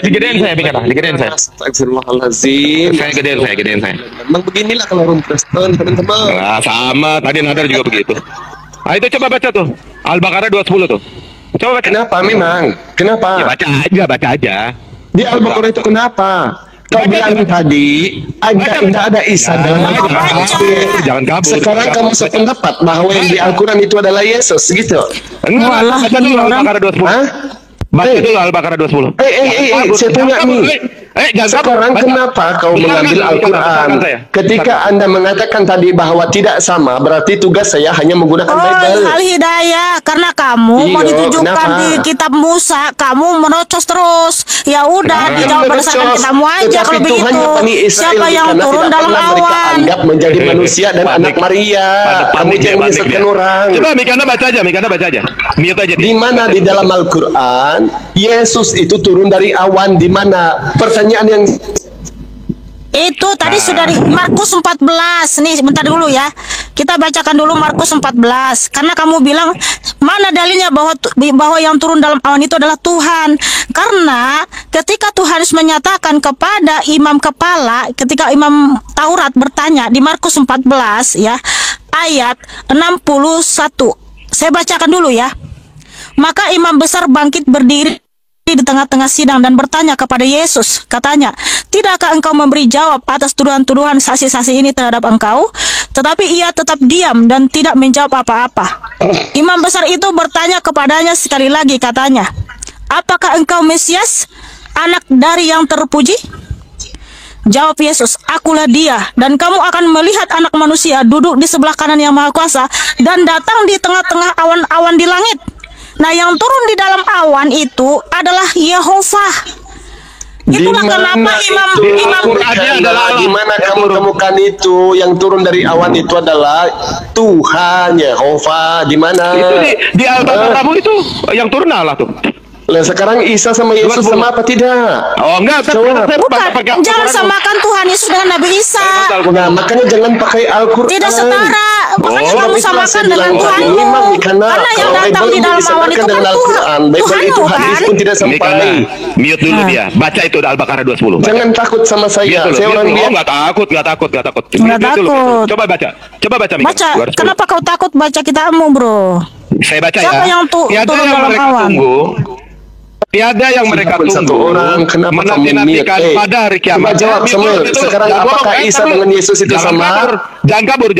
Digedein saya, Mikana. Digedein saya. Astagfirullahaladzim. Gedein saya. Memang beginilah kalau room Kristen, teman-teman. Nah, sama. Tadi Nadar juga begitu. Itu coba baca tuh. Al-Baqarah 210 tuh. Coba baca. Kenapa memang? Kenapa? Ya, baca aja. Di Al-Baqarah itu kenapa? Kau bilang tadi ada Isa dalam Al-Quran. Jangan kabur. Sekarang kamu sependapat bahwa yang di Al-Quran itu adalah Yesus, gitu? Enggak, baca dulu Al-Baqarah 20. Hah? Baca dulu Al-Baqarah 20. Saya tanya nih. Jangan Sekarang kabur. kenapa kau Dengarkan, mengambil dengarkan Al-Quran? saya. Ketika Anda mengatakan tadi bahwa tidak sama, berarti tugas saya hanya menggunakan Oh, Bible. Al-Hidayah, karena kamu mau Iya, ditujukan kenapa? di kitab Musa, kamu merocos terus. Ya udah, dijawab berdasarkan kitabmu aja Tetapi kalau Tuhan begitu. Bani Israel Siapa yang karena turun tidak dalam pernah mereka awan? anggap menjadi manusia dan anak Maria. Kamu jangan menyesatkan orang. Coba Mikana baca aja. Mute aja. Di mana di dalam Al-Quran Yesus itu turun dari awan? Di mana? Pertanyaan yang Itu tadi sudah di Markus 14. Nih, bentar dulu ya. Kita bacakan dulu Markus 14. Karena kamu bilang mana dalilnya bahwa yang turun dalam awan itu adalah Tuhan. Karena ketika Tuhan menyatakan kepada imam kepala, ketika imam Taurat bertanya bertanya di Markus 14 ya, ayat 61. Saya bacakan dulu ya. Maka imam besar bangkit berdiri di tengah-tengah sidang dan bertanya kepada Yesus, katanya, tidakkah engkau memberi jawab atas tuduhan-tuduhan saksi-saksi ini terhadap engkau? Tetapi ia tetap diam dan tidak menjawab apa-apa. Imam besar itu bertanya kepadanya sekali lagi, katanya, apakah engkau Mesias, anak dari yang terpuji? Jawab Yesus, akulah dia, dan kamu akan melihat anak manusia duduk di sebelah kanan yang maha kuasa dan datang di tengah-tengah awan-awan di langit. Nah, yang turun di dalam awan itu adalah Yehova. Itulah kenapa imam di mana kamu temukan itu yang turun dari awan itu adalah Tuhan Yehova. Di mana? Itu di Al-Baqarah kamu itu yang turun Allah tuh. Lah sekarang Isa sama Yesus sama apa tidak? Oh enggak, Bukan, jangan samakan Tuhan Yesus dengan Nabi Isa. Nah, makanya jangan pakai Al-Quran. Tidak setara. Makanya kamu samakan dengan Tuhanmu. Karena yang datang di dalam awan itu kan Tuhan. Tuhan itu hadis pun tidak sampai. Mute dulu dia. Baca itu Al-Baqarah 20. Jangan takut sama saya. Saya orang dia. Enggak takut. Enggak takut. Coba baca. Mika. Baca. Kenapa kau takut baca kitabmu, Bro? Saya baca ya. Siapa yang turun dalam awan? Tiada yang mereka tunggu menanti-nantikan pada hari kiamat. Jawab Samuel. Sekarang apakah Isa dengan Yesus itu sama? Jangan kabur.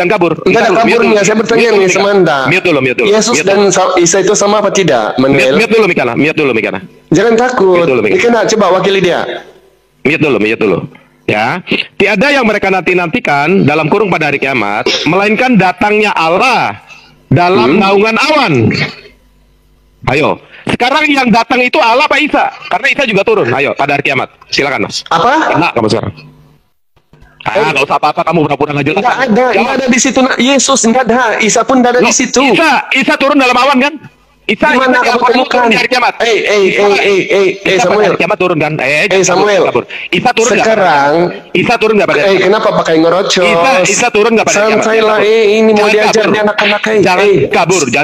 Enggak ada kaburnya. Saya bertanya nih Semanda. Mute dulu. Yesus dan Isa itu sama apa tidak? Mute dulu Mikana. Jangan takut. Mikana coba wakili dia. Mute dulu. Ya, tiada yang mereka nanti-nantikan dalam kurung pada hari kiamat, melainkan datangnya Allah dalam naungan awan. Ayo. Sekarang yang datang itu Allah apa Isa? Karena Isa juga turun. Ayo, pada hari kiamat. Silakan, Mas. Apa? Enak kamu sekarang. Nggak usah apa-apa, kamu pura-pura nggak jelas. Nggak ada di situ. Yesus nggak ada. Isa pun nggak ada di situ. Isa turun dalam awan kan? Isa mana kamu temukan? Di hari kiamat. Samuel. Hari kiamat turun kan? Samuel. Isa turun nggak? Sekarang. Isa turun nggak pada? Kenapa pakai ngerocos? Isa turun nggak pada? Santai lah. Ini mau diajar di anak-anak. Jangan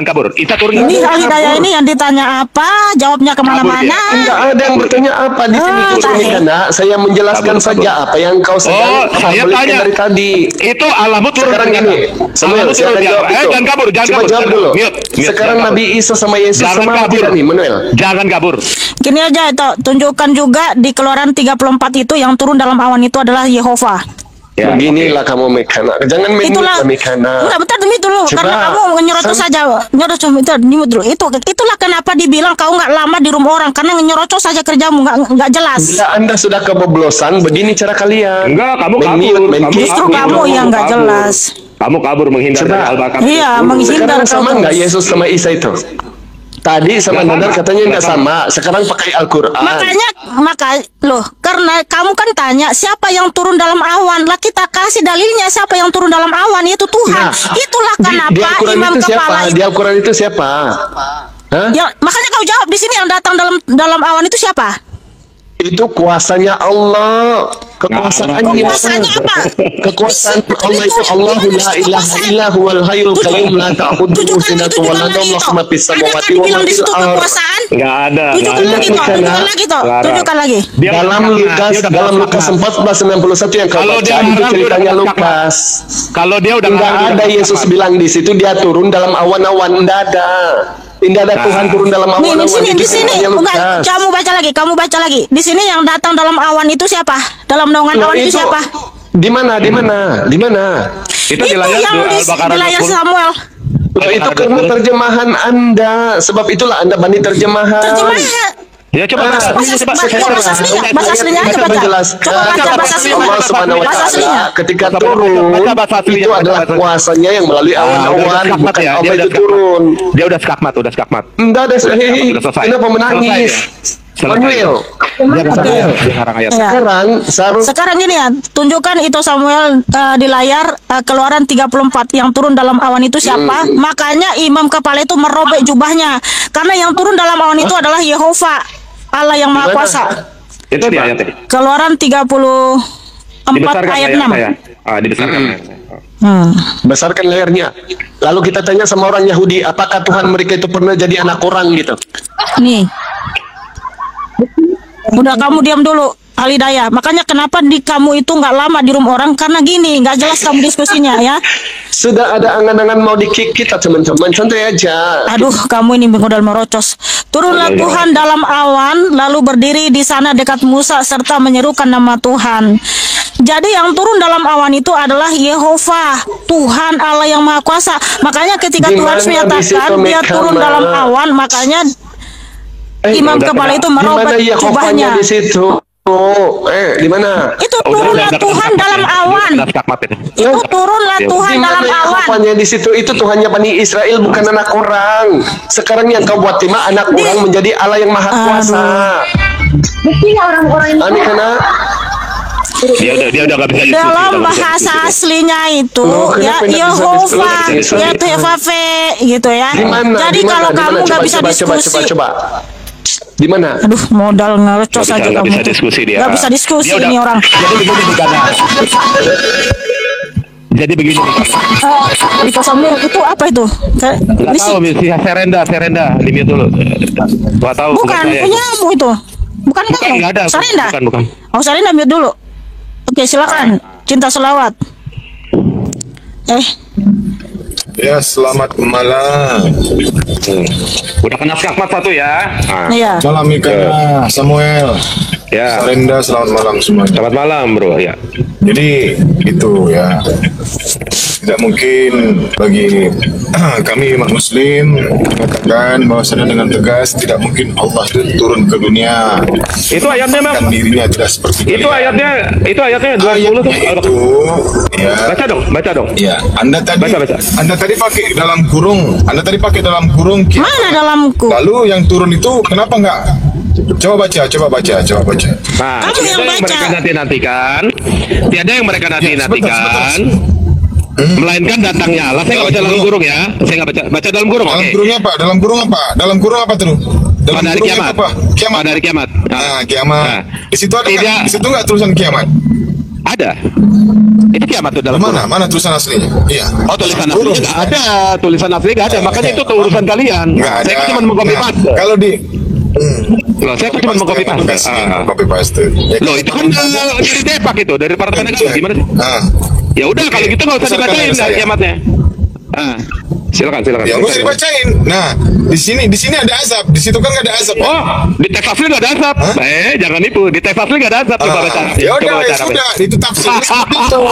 kabur. Isa turun. Ini ahli daya ini yang ditanya apa, jawabnya kemana-mana. Enggak ada yang bertanya apa di sini. Karena saya menjelaskan saja apa yang kau sedang belikan dari tadi. Itu Allahmu turun. Sekarang ini. Samuel, silakan jawab itu. Jangan kabur. Coba jawab dulu. Sekarang Nabi Isa sama Yesus sama tidak nih, Manuel? Jangan kabur. Gini aja itu, tunjukkan juga di Keluaran 34 itu yang turun dalam awan itu adalah Yehova. Ya, beginilah kamu Mikana. Jangan itulah Mikana. Enggak, bentar demi dulu. Karena kamu nyerocos saja. Nyerocos dulu. Itulah kenapa dibilang kau nggak lama di rumah orang, karena nyerocos saja kerjamu nggak jelas. Bila Anda sudah keboblosan, begini cara kalian. Enggak, kamu kabur. Justru kamu yang nggak jelas. Kamu kabur menghindar dari Al-Baqarah. Iya, menghindar. Sama nggak Yesus sama Isa itu? Tadi sama Nadar katanya nggak sama. Sekarang pakai Al-Quran. Loh, karena kamu kan tanya siapa yang turun dalam awan. Lah kita kasih dalilnya siapa yang turun dalam awan, yaitu Tuhan. Itulah kenapa imam kepala itu. Di Al-Quran itu siapa? Hah? Ya, makanya kau jawab di sini yang datang dalam awan itu siapa? Itu kuasanya Allah. Kekuasaannya apa? Kekuasaan Allah itu Allahu la ilaha illa huwal hayyul qayyum la ta'khudhuhu sinatun wa la nawm lahu ma fis samawati wa ma fil ardh. Enggak ada. Tunjukkan lagi. Dalam Lukas 14:91 yang kau baca itu ceritanya Lukas. Kalau dia udah enggak ada Yesus bilang di situ dia turun dalam awan-awan, enggak ada. Tidak ada Tuhan turun dalam awan. Di sini. Kamu baca lagi. Di sini yang datang dalam awan itu siapa? Dalam naungan awan itu siapa? Di mana? Itu di layar Samuel. Itu karena terjemahan Anda. Sebab itulah Anda banding terjemahan. Ya coba bahasa aslinya aja baca. Coba baca bahasa aslinya. Allah Subhanahu wa taala ketika turun itu adalah kuasanya yang melalui awan-awan, bukan Allah itu turun. Dia udah skakmat. Enggak ada. Kenapa menangis? Manuel. Sekarang gini ya, tunjukkan itu Samuel di layar Keluaran 34 yang turun dalam awan itu siapa? Makanya imam kepala itu merobek jubahnya karena yang turun dalam awan itu adalah Yehova, Allah yang Maha Kuasa. Itu di ayat tadi. Keluaran 34 ayat 6. Dibesarkan. Besarkan layarnya. Lalu kita tanya sama orang Yahudi, apakah Tuhan mereka itu pernah jadi anak orang gitu? Nih. Udah kamu diam dulu. Alidaya. Makanya kenapa di kamu itu nggak lama di room orang, karena gini, nggak jelas kamu diskusinya ya. Sudah ada angan-angan mau di-kick kita teman-teman, santai aja. Aduh, kamu ini modal merocos. Turunlah Tuhan dalam awan, lalu berdiri di sana dekat Musa serta menyerukan nama Tuhan. Jadi yang turun dalam awan itu adalah Yehova, Tuhan Allah yang Maha Kuasa. Makanya ketika Tuhan menyatakan dia turun dalam awan, makanya imam kepala itu merobek jubahnya. Di situ. Di mana? Itu turunlah Tuhan dalam awan. Itu turunlah Tuhan dalam awan. Tuhannya di situ itu Tuhannya Bani Israel, bukan anak orang. Sekarang yang kau buat timah anak orang menjadi Allah yang Maha Kuasa. Mestinya orang-orang itu Dia udah nggak bisa diskusi dalam bahasa aslinya itu ya Yehova, ya Tehfave gitu ya. Jadi kalau kamu nggak bisa diskusi, di mana? aduh modal ngerocos aja nggak kamu. bisa diskusi dia. Nggak bisa diskusi Dia ini orang. Jadi begini. Di kosamnya itu apa itu? Nggak tahu, si Serenda, limit dulu. Nggak tahu. Bukan punyamu itu. Bukan kamu. Nggak ada. Sarenda. Bukan. Oh, Sarenda mute dulu. Oke, silakan. Cinta selawat. Ya, selamat malam. Udah kena skakmat satu ya. Iya. Malam Mikana, Samuel. Ya. Sarenda, selamat malam semuanya. Selamat malam, bro. Ya. Jadi itu ya, tidak mungkin bagi kami umat Muslim mengatakan bahwasanya dengan tegas tidak mungkin Allah itu turun ke dunia. Itu ayatnya, Bang. Kan dirinya tidak seperti Itu ayatnya 20 tuh. itu. Ya. Baca dong. Ya, Anda tadi pakai dalam kurung. Kiamat. Mana dalamku? Lalu yang turun itu kenapa enggak? Coba baca. Nah, Kamu yang baca. Tiada yang mereka nanti-nantikan. Melainkan datangnya Allah. Saya nggak baca dalam kurung ya. Saya nggak baca dalam kurung. Dalam Oke. kurung apa? Dalam kurung apa tuh? Dalam Pada hari kurung kiamat. apa? Kiamat. Pada hari kiamat. Nah, kiamat. Nah. Di situ ada Tidak. Di situ nggak tulisan kiamat? Ada. Itu kiamat tuh dalam kurung. Mana tulisan aslinya? Iya. Oh, tulisan aslinya nggak ada. Tulisan aslinya nggak ada. Makanya itu urusan kalian. Nggak ada. Saya cuma mau copy Nah, paste. kalau di Loh, saya cuma mau copy paste. copy paste. Ya, Loh, itu kan dari Depak itu, dari Departemen Agama. Gimana sih? Ah. Ya udah, kalau gitu nggak usah Silakan, dibacain dari saya. kiamatnya. Silakan. Ya nggak usah dibacain. Nah, di sini ada azab. Di situ kan nggak ada azab. Oh, di teks asli nggak ada azab. Jangan nipu. Di teks asli nggak ada azab. Coba baca. Ya Coba udah, baca. sudah. Itu tafsirnya seperti itu.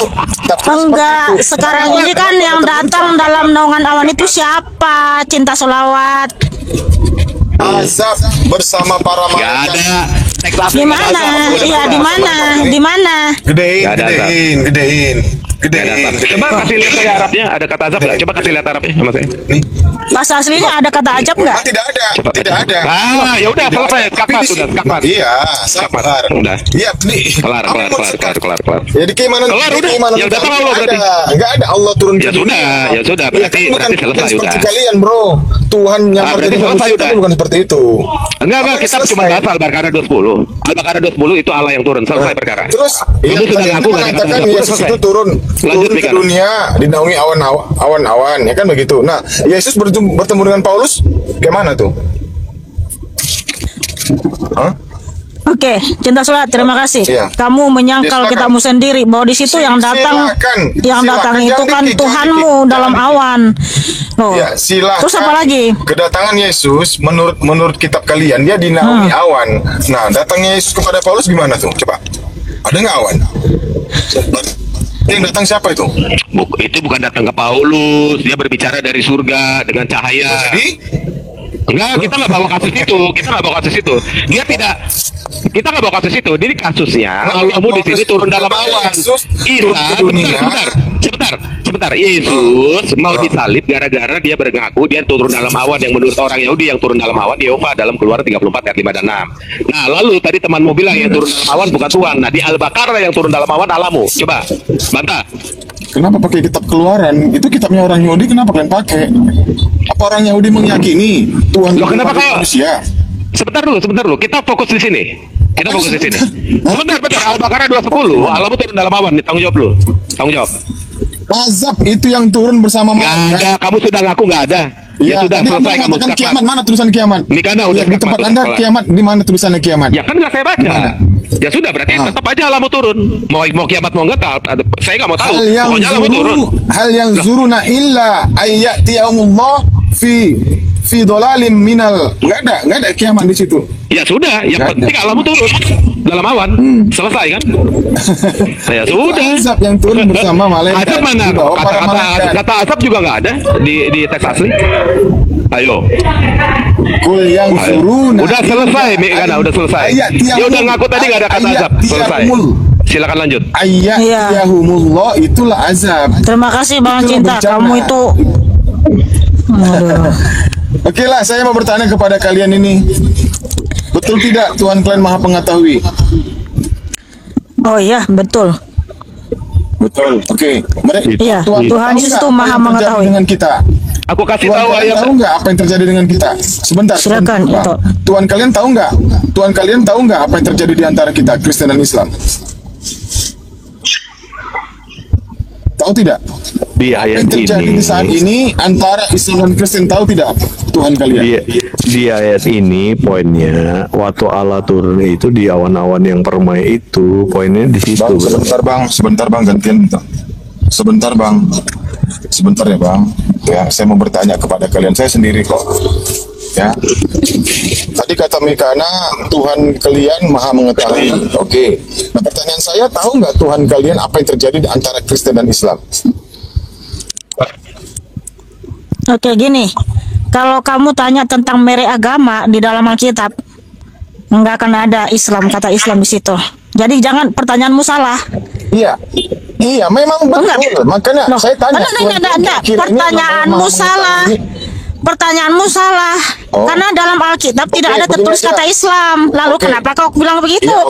Enggak, sekarang ini kan yang datang dalam naungan awan itu siapa? Cinta selawat. Azab bersama para Nggak malaikat. ada. Teks asli Di nggak ada mana? azab. Iya, di mana? Di mana? Gedein. Nggak ada azab. Nggak ada azab. Coba kasih lihat saya Arabnya. Ada kata azab nggak? Coba kasih lihat Arabnya sama saya. Bahasa aslinya ada kata ajab nggak? Tidak ada. Coba Tidak ada. Ya udah selesai. Skakmat sudah. Skakmat. Iya, sabar. Udah. Iya, Kelar. Ya di keimanan. Kelar, di udah. keimanan Ya udah, kami tahu berarti. Enggak ada Allah turun Ya ke dunia. sudah. Iya, kan Berarti selesai seperti udah. kalian, bro. Tuhan yang berarti menjadi selesai manusia udah. itu bukan seperti itu. Enggak, Makanya kita selesai. cuma bahas Al-Baqarah 20. Al-Baqarah 20 itu Allah yang turun, selesai perkara. Terus Itu sudah kalian ngaku nggak ada mengatakan kata Yesus selesai. itu turun Lanjut, ke Mika. dunia dinaungi awan-awan, ya kan begitu. Nah, Yesus bertemu dengan Paulus, gimana tuh? Hah? Oke, cinta selawat. Terima kasih. Iya. Kamu menyangkal Ya, silakan. kitamu sendiri bahwa di situ yang datang, Silakan. itu Jangan kan dikit, Tuhanmu jangan dalam dikit. awan. Oh. Ya, silakan. Terus apa lagi? Kedatangan Yesus menurut kitab kalian dia dinaungi awan. Nah, datangnya Yesus kepada Paulus gimana tuh? Coba. Ada nggak awan? Yang datang siapa itu? Itu bukan datang ke Paulus, dia berbicara dari surga dengan cahaya. Jadi Enggak, kita nggak bawa kasus itu. Kita nggak bawa kasus itu. Jadi kasusnya Allahmu di sini turun dalam awan. Yesus turun ke dunia. Sebentar. Yesus mau disalib gara-gara dia berngaku dia turun dalam awan, yang menurut orang Yahudi yang turun dalam awan Yehova dalam Keluaran 34 ayat 5 dan 6. Nah, lalu tadi temanmu bilang yang turun dalam awan bukan Tuhan. Nah, di Al-Baqarah yang turun dalam awan Allahmu. Coba bantah. kenapa pakai kitab Keluaran? Itu kitabnya orang Yahudi, kenapa kalian pakai? Apa orang Yahudi meyakini Tuhan Loh, kenapa menciptakan kau- manusia? Sebentar dulu. Kita fokus di sini. Sebentar. Al-Baqarah 210. Allahmu turun dalam awan. Tanggung jawab lu. Tanggung jawab. Azab itu yang turun bersama Nggak ada. Kamu sudah ngaku nggak ada. Ya sudah tadi selesai Anda kamu mengatakan kiamat, mana tulisan kiamat? Ini kan udah Ya, di tempat skakmat, Anda kelar. kiamat, di mana tulisannya kiamat? Ya kan nggak saya baca. Ya sudah, berarti tetap aja alamu turun. Mau kiamat mau enggak, saya nggak mau tahu. Pokoknya alamu turun. Hal yang zuruna illa ayyatiyahumullah fi dolalim minal. Nggak ada kiamat di situ. Ya sudah, yang penting alamu turun dalam awan. Selesai kan? Ya sudah. Azab yang turun bersama malaikat. Azab mana? Kata azab juga nggak ada di teks asli. Ayo. Kul yang zuruna. Udah selesai, Mikana, udah selesai. Dia udah ngaku tadi nggak ada kata azab. Selesai. Silakan lanjut. Ayyatiyahumullah itulah azab. Terima kasih Bang Cinta, kamu itu. Oke lah, saya mau bertanya kepada kalian ini. Betul tidak Tuhan kalian Maha Pengetahui? Oh iya, betul. Betul. Oke. Iya, Tuhan Yesus itu Maha Mengetahui dengan kita. Aku kasih Tuhan tahu kalian tahu nggak apa yang terjadi dengan kita? Sebentar. Silakan, itu. Tuhan kalian tahu nggak? Tuhan kalian tahu nggak apa yang terjadi di antara kita Kristen dan Islam? Tahu tidak? Di ayat yang terjadi ini, di saat ini antara Islam dan Kristen, tahu tidak Tuhan kalian? di ayat ini poinnya waktu Allah turun itu di awan-awan yang permai itu, poinnya di situ. Bang, sebentar bang, gantian. Sebentar bang, sebentar ya bang. Ya, saya mau bertanya kepada kalian. Saya sendiri kok. Ya. Tadi kata Mikana, Tuhan kalian Maha Mengetahui. Oke. Nah, pertanyaan saya, tahu nggak Tuhan kalian apa yang terjadi di antara Kristen dan Islam? Oke, gini. Kalau kamu tanya tentang merek agama di dalam Alkitab, nggak akan ada Islam, kata Islam di situ. Jadi jangan, pertanyaanmu salah. Iya. Iya, memang betul. Makanya saya tanya. Enggak. Pertanyaanmu salah. Pertanyaanmu salah. Karena dalam Alkitab tidak ada tertulis kata Islam. Lalu kenapa kau bilang begitu? Ya,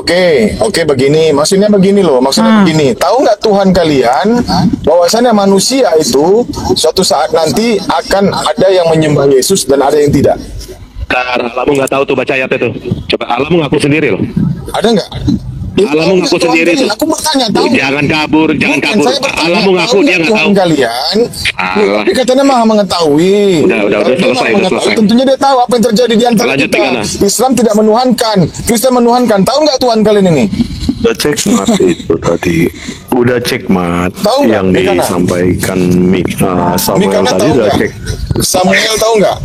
oke, begini. Maksudnya begini loh. Begini. Tahu nggak Tuhan kalian bahwasannya manusia itu suatu saat nanti akan ada yang menyembah Yesus dan ada yang tidak. Alamu nggak tahu tuh baca ayat itu. Coba alamu ngaku sendiri loh. Ada nggak? Alamu ngaku sendiri tuh. Aku bertanya, tahu? Jangan kabur. Alamu ngaku dia nggak tahu. Kalian, tapi katanya Maha Mengetahui. Udah selesai. Tentunya dia tahu apa yang terjadi di antara kita. Islam tidak menuhankan, Kristen menuhankan. Tahu nggak Tuhan kalian ini? Udah cek mat itu tadi. Udah cek mat. Tahu yang disampaikan Samuel tadi udah cek. Samuel tahu nggak?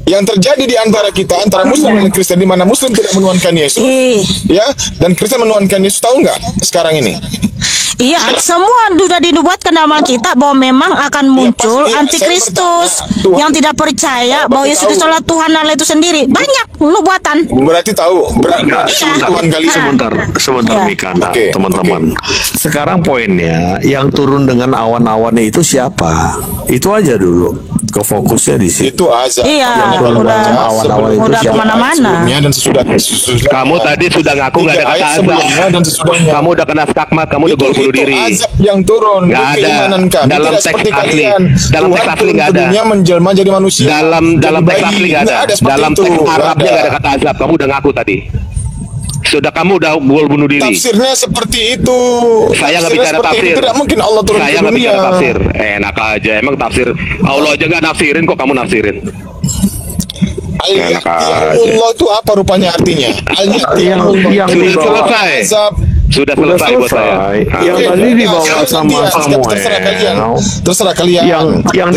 Yang terjadi di antara kita, antara Muslim dan Kristen, di mana Muslim tidak menuhankan Yesus, ya, dan Kristen menuhankan Yesus, tahu nggak sekarang ini? Iya, semua sudah dinubuatkan dalam kita bahwa memang akan muncul antikristus yang tidak percaya bahwa Yesus Kristus adalah Tuhan Allah itu sendiri. Banyak nubuatan. Berarti tahu. Sebentar Mikana, teman-teman. Sekarang poinnya, yang turun dengan awan-awan itu siapa? Itu aja dulu. Fokusnya di situ. Itu azab. Iya, udah kemana-mana. Dan sesudah. Kamu tadi sudah ngaku nggak ada kata azab. Kamu udah kena skakmat, kamu udah bunuh diri. Azab yang turun. Nggak ada. Dalam teks asli. Dalam teks asli nggak ada. Dunia menjelma jadi manusia. Dalam teks asli nggak ada. Dalam teks Arabnya nggak ada kata azab. Kamu udah ngaku tadi. Sudah kamu udah bunuh diri. Tafsirnya seperti itu. Saya nggak bicara tafsir. Tidak mungkin Allah turun ke dunia. Saya nggak bicara tafsir. Enak aja. Emang tafsir Allah aja nggak nafsirin kok kamu nafsirin. Allah itu apa rupanya artinya? Yang selesai. Sudah selesai buat saya. Yang tadi dibawa sama Samuel. Terserah kalian. Yang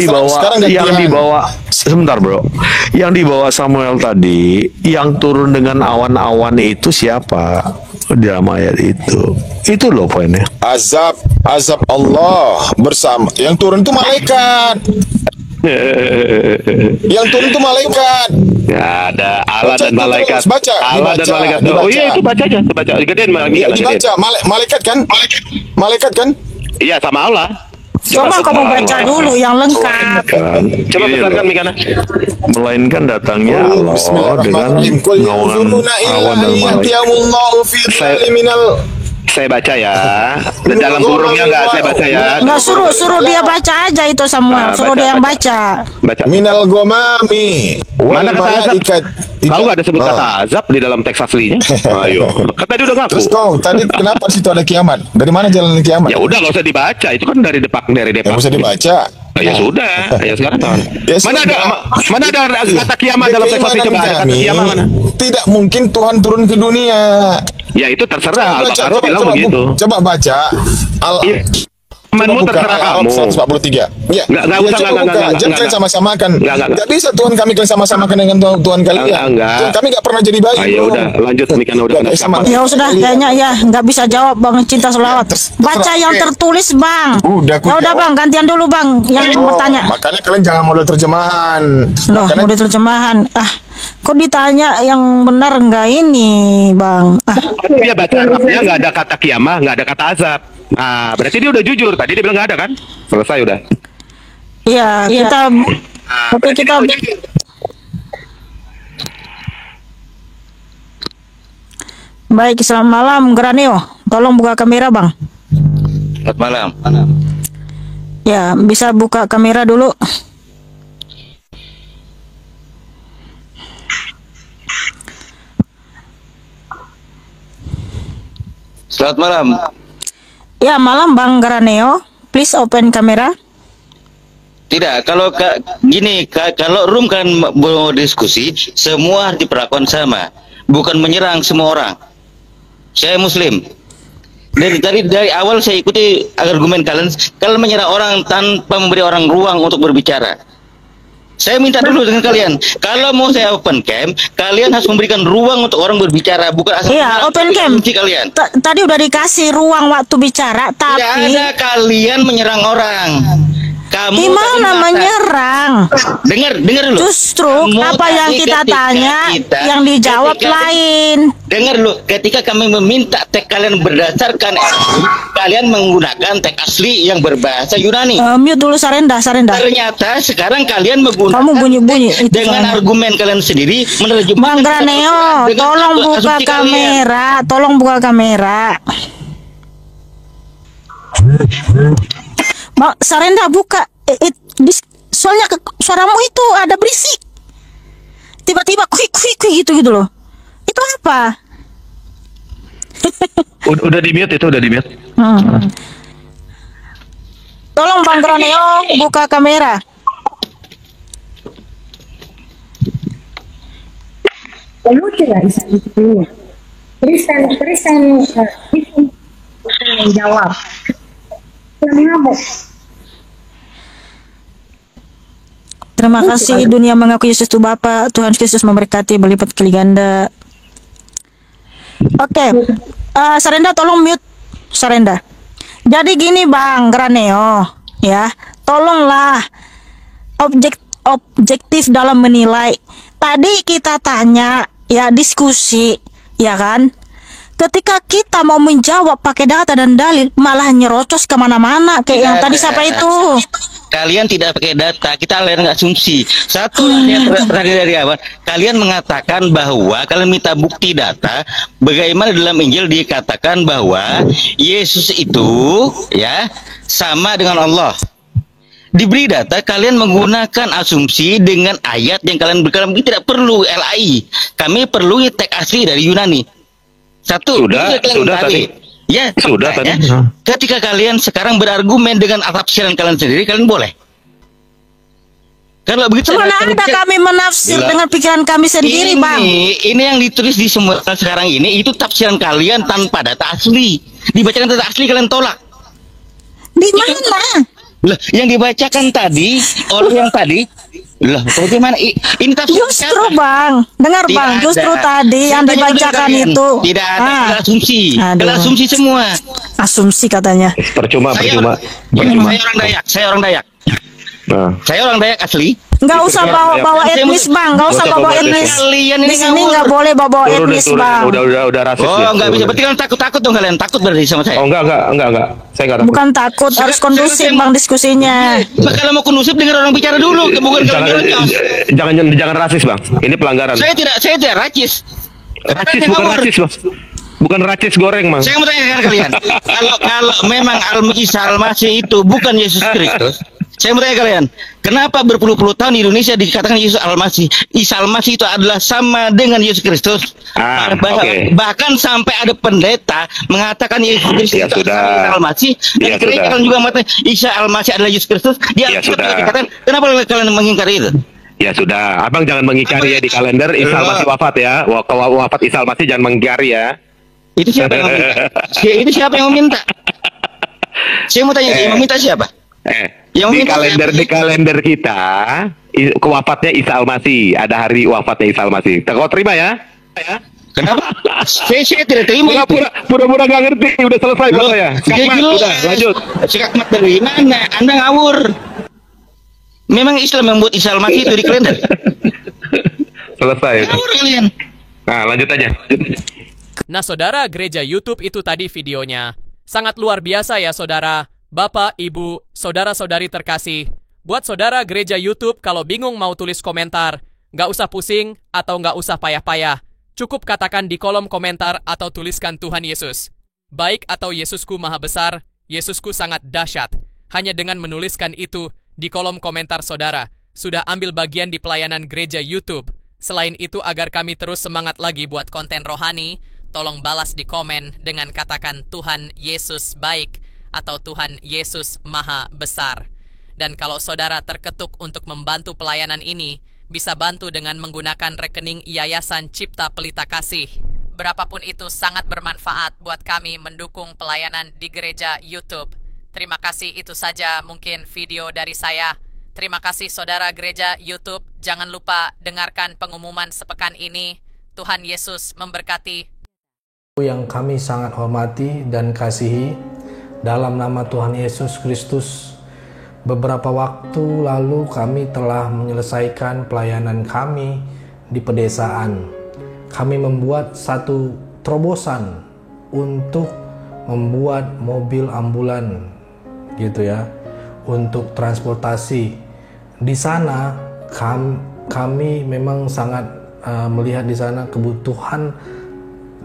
dibawa sebentar bro. Yang dibawa Samuel tadi, yang turun dengan awan-awan itu siapa? Dalam ayat itu loh poinnya. Azab Allah bersama. Yang turun itu malaikat. Yang turun itu malaikat. Ya ada Allah dan malaikat. Baca. Allah dan malaikat. Oh iya itu baca aja. Baca. Gedein dibaca. Malaikat kan? Malaikat kan? Iya sama Allah. Coba kamu baca dulu yang lengkap. Coba besarkan Mikana. Melainkan datangnya Allah dengan awan dan malaikat. Saya baca ya. Dalam burungnya nggak saya baca ya. Nggak, suruh dia baca aja itu Samuel. Suruh dia yang baca. Minal gomami. Mana kata azab? Kau nggak ada sebut kata azab di dalam teks aslinya? Ayo. Kata dia udah ngaku. Terus kau tadi kenapa situ ada kiamat? Dari mana jalan kiamat? Ya udah nggak usah dibaca. Itu kan dari Depak. Nggak usah dibaca. Ya sudah, ya sekarang. Ya Mana sudah. ada kata kiamat dalam teks suci, coba ada kata kami, kiamat mana? tidak mungkin Tuhan turun ke dunia. Ya itu terserah, Baca, Al-Baqarah bilang begitu. Coba baca Iya. Imanmu buka terserah Al kamu. 143. Ya, Nggak usah, coba nggak, buka. Jangan kalian sama-samakan. Nggak bisa Tuhan kami kalian sama-samakan dengan Tuhan kalian. Enggak. Tuhan kami nggak pernah jadi bayi. Ayo udah, lanjut nih kan udah kena sama. siapa. Ya sudah, kayaknya ya nggak bisa jawab Bang Cinta Selawat. Baca yang tertulis Bang. Udah, aku Ya udah jawab. Bang, gantian dulu Bang yang bertanya. Makanya kalian jangan model terjemahan. Loh, Makanya udah terjemahan. Kok ditanya yang benar nggak ini Bang? Dia baca Arabnya nggak ada kata kiamah, nggak ada kata azab. Nah, berarti dia udah jujur. Tadi dia bilang nggak ada kan? Selesai udah. Iya, kita tapi kita baik, selamat malam Granio. Tolong buka kamera Bang. Selamat malam. Ya, bisa buka kamera dulu. Selamat malam. Ya, malam Bang Granio. Please open kamera. Tidak, kalau gini, kalau room kan mau diskusi, semua harus diperlakukan sama, bukan menyerang semua orang. Saya Muslim. Dari awal saya ikuti argumen kalian menyerang orang tanpa memberi orang ruang untuk berbicara. Saya minta dulu dengan kalian, kalau mau saya open cam, kalian harus memberikan ruang untuk orang berbicara, bukan asal Iya, open cam. kalian. Tadi udah dikasih ruang waktu bicara, tapi Tidak ada kalian menyerang orang. Kamu gimana tadi menyerang? Dengar dulu. Justru Kamu apa yang tadi kita ketika tanya, yang dijawab lain. Dengar dulu, ketika kami meminta teks kalian berdasarkan kalian menggunakan teks asli yang berbahasa Yunani. Mute dulu Sarenda. Ternyata sekarang kalian menggunakan Kamu bunyi-bunyi itu dengan soalnya. argumen kalian sendiri menerjemahkan. Bang Graneo, dengan tolong buka asumsi kalian. kamera, tolong buka kamera. Bang Sarenda buka. Soalnya suaramu itu ada berisik. Tiba-tiba quick gitu loh. Itu apa? Udah di mute itu, udah di mute. Tolong Bang Graneo buka kamera. Lucu ya Isa itu. Kristen yang jawab. Yang ngabuk. Terima kasih dunia mengaku Yesus itu Bapa, Tuhan Yesus memberkati berlipat kali ganda. Oke, Sarenda tolong mute Sarenda. Jadi gini Bang Graneo, ya, tolonglah objektif dalam menilai. Tadi kita tanya, ya diskusi, ya kan? Ketika kita mau menjawab pakai data dan dalil, malah nyerocos kemana-mana kayak yang tadi siapa itu? Kalian tidak pakai data, kita kalian nggak asumsi. Satu yang terakhir dari awal, kalian mengatakan bahwa kalian minta bukti data. Bagaimana dalam Injil dikatakan bahwa Yesus itu ya sama dengan Allah. Diberi data, kalian menggunakan asumsi dengan ayat yang kalian berkali tidak perlu LAI. Kami perlu teks asli dari Yunani. Satu, Sudah tadi. Ya, Sudah tadi. ketika kalian sekarang berargumen dengan tafsiran kalian sendiri, kalian boleh. Kalau begitu, Mana ada kami menafsir dengan pikiran kami sendiri, Bang. Ini yang ditulis di semua sekarang ini itu tafsiran kalian tanpa data asli. Dibacakan data asli kalian tolak. Di mana? Lah, yang dibacakan tadi oleh yang tadi, lah bagaimana ini tafsir Justru Bang, dengar Tidak Bang, justru ada. tadi yang Saya tanya dibacakan kalian, itu tidak ada kalian asumsi. Aduh. Kalian asumsi semua. Asumsi katanya. Percuma. Saya orang Dayak. Nah. Saya orang Dayak asli. Nggak usah bawa etnis Bang, nggak usah bawa etnis. Kalian Di sini nggak boleh bawa etnis Bang. Udah rasis. Oh, nggak bisa. Berarti kalian takut dong kalian. Takut berarti sama saya. Oh, enggak. Saya enggak takut. Bukan takut, harus kondusif Bang diskusinya. Kalau mau kondusif dengar orang bicara dulu, bukan Jangan rasis, Bang. Ini pelanggaran. Saya tidak racis. Racis bukan racis, Bang. Bukan racis goreng, Bang. Saya mau tanya dengan kalian. Kalau memang Al-Masih itu bukan Yesus Kristus, Saya mau tanya kalian, kenapa berpuluh-puluh tahun di Indonesia dikatakan Yesus Al-Masih? Isa Al-Masih itu adalah sama dengan Yesus Kristus. Bahkan sampai ada pendeta mengatakan Yesus Kristus itu Isa Al-Masih. Dan gereja kalian juga mengatakan Isa Al-Masih adalah Yesus Kristus. Dia dikatakan, kenapa kalian mengingkari itu? Ya sudah, abang jangan mengingkari ya di kalender Isa Al-Masih wafat ya. Wafat Isa Al-Masih jangan mengingkari ya. Itu siapa yang meminta? Itu siapa yang meminta? Saya mau tanya, yang meminta siapa? Di kalender kita wafatnya Isa Al-Masih, ada hari wafatnya Isa Al-Masih. Kau terima ya? Kenapa? Saya tidak terima. Pura-pura nggak ngerti, udah selesai kok saya. Udah lanjut. Skakmat dari mana? Anda ngawur. Memang Islam yang membuat Isa Al-Masih itu di kalender. Selesai. Ngawur kalian. Nah, lanjut aja. Nah, saudara, gereja YouTube itu tadi videonya. Sangat luar biasa ya, saudara. Bapak, Ibu, saudara-saudari terkasih. Buat saudara gereja YouTube, kalau bingung mau tulis komentar, nggak usah pusing atau nggak usah payah-payah. Cukup katakan di kolom komentar atau tuliskan Tuhan Yesus. Baik atau Yesusku maha besar, Yesusku sangat dahsyat. Hanya dengan menuliskan itu di kolom komentar saudara, sudah ambil bagian di pelayanan gereja YouTube. Selain itu, agar kami terus semangat lagi buat konten rohani, tolong balas di komen dengan katakan Tuhan Yesus baik atau Tuhan Yesus maha besar. Dan kalau saudara terketuk untuk membantu pelayanan ini, bisa bantu dengan menggunakan rekening Yayasan Cipta Pelita Kasih. Berapapun itu sangat bermanfaat buat kami mendukung pelayanan di gereja YouTube. Terima kasih, itu saja mungkin video dari saya. Terima kasih saudara gereja YouTube. Jangan lupa dengarkan pengumuman sepekan ini. Tuhan Yesus memberkati. Yang kami sangat hormati dan kasihi, dalam nama Tuhan Yesus Kristus, beberapa waktu lalu kami telah menyelesaikan pelayanan kami di pedesaan. Kami membuat satu terobosan untuk membuat mobil ambulan gitu ya, untuk transportasi. Di sana kami memang sangat melihat di sana kebutuhan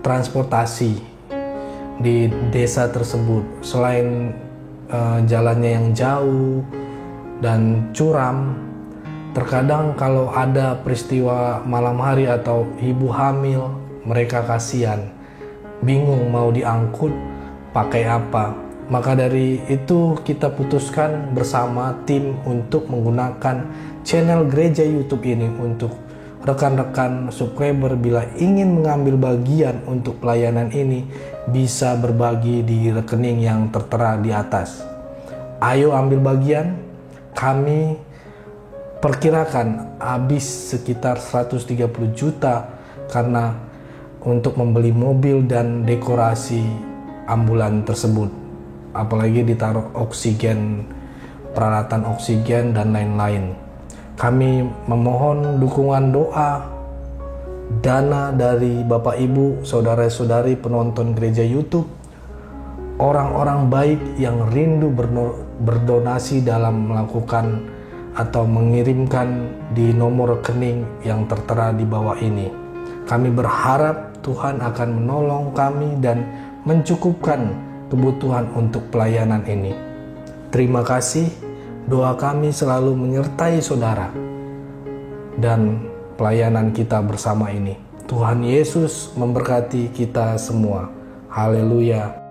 transportasi di desa tersebut. Selain jalannya yang jauh dan curam, terkadang kalau ada peristiwa malam hari atau ibu hamil, mereka kasihan, bingung mau diangkut pakai apa. Maka dari itu kita putuskan bersama tim untuk menggunakan channel gereja YouTube ini untuk rekan-rekan subscriber bila ingin mengambil bagian untuk pelayanan ini bisa berbagi di rekening yang tertera di atas. Ayo ambil bagian. Kami perkirakan habis sekitar 130 juta karena untuk membeli mobil dan dekorasi ambulan tersebut. Apalagi ditaruh oksigen, peralatan oksigen dan lain-lain. Kami memohon dukungan doa, dana dari Bapak Ibu, saudara-saudari penonton gereja YouTube, orang-orang baik yang rindu berdonasi dalam melakukan atau mengirimkan di nomor rekening yang tertera di bawah ini. Kami berharap Tuhan akan menolong kami dan mencukupkan kebutuhan untuk pelayanan ini. Terima kasih. Doa kami selalu menyertai saudara dan pelayanan kita bersama ini. Tuhan Yesus memberkati kita semua. Haleluya.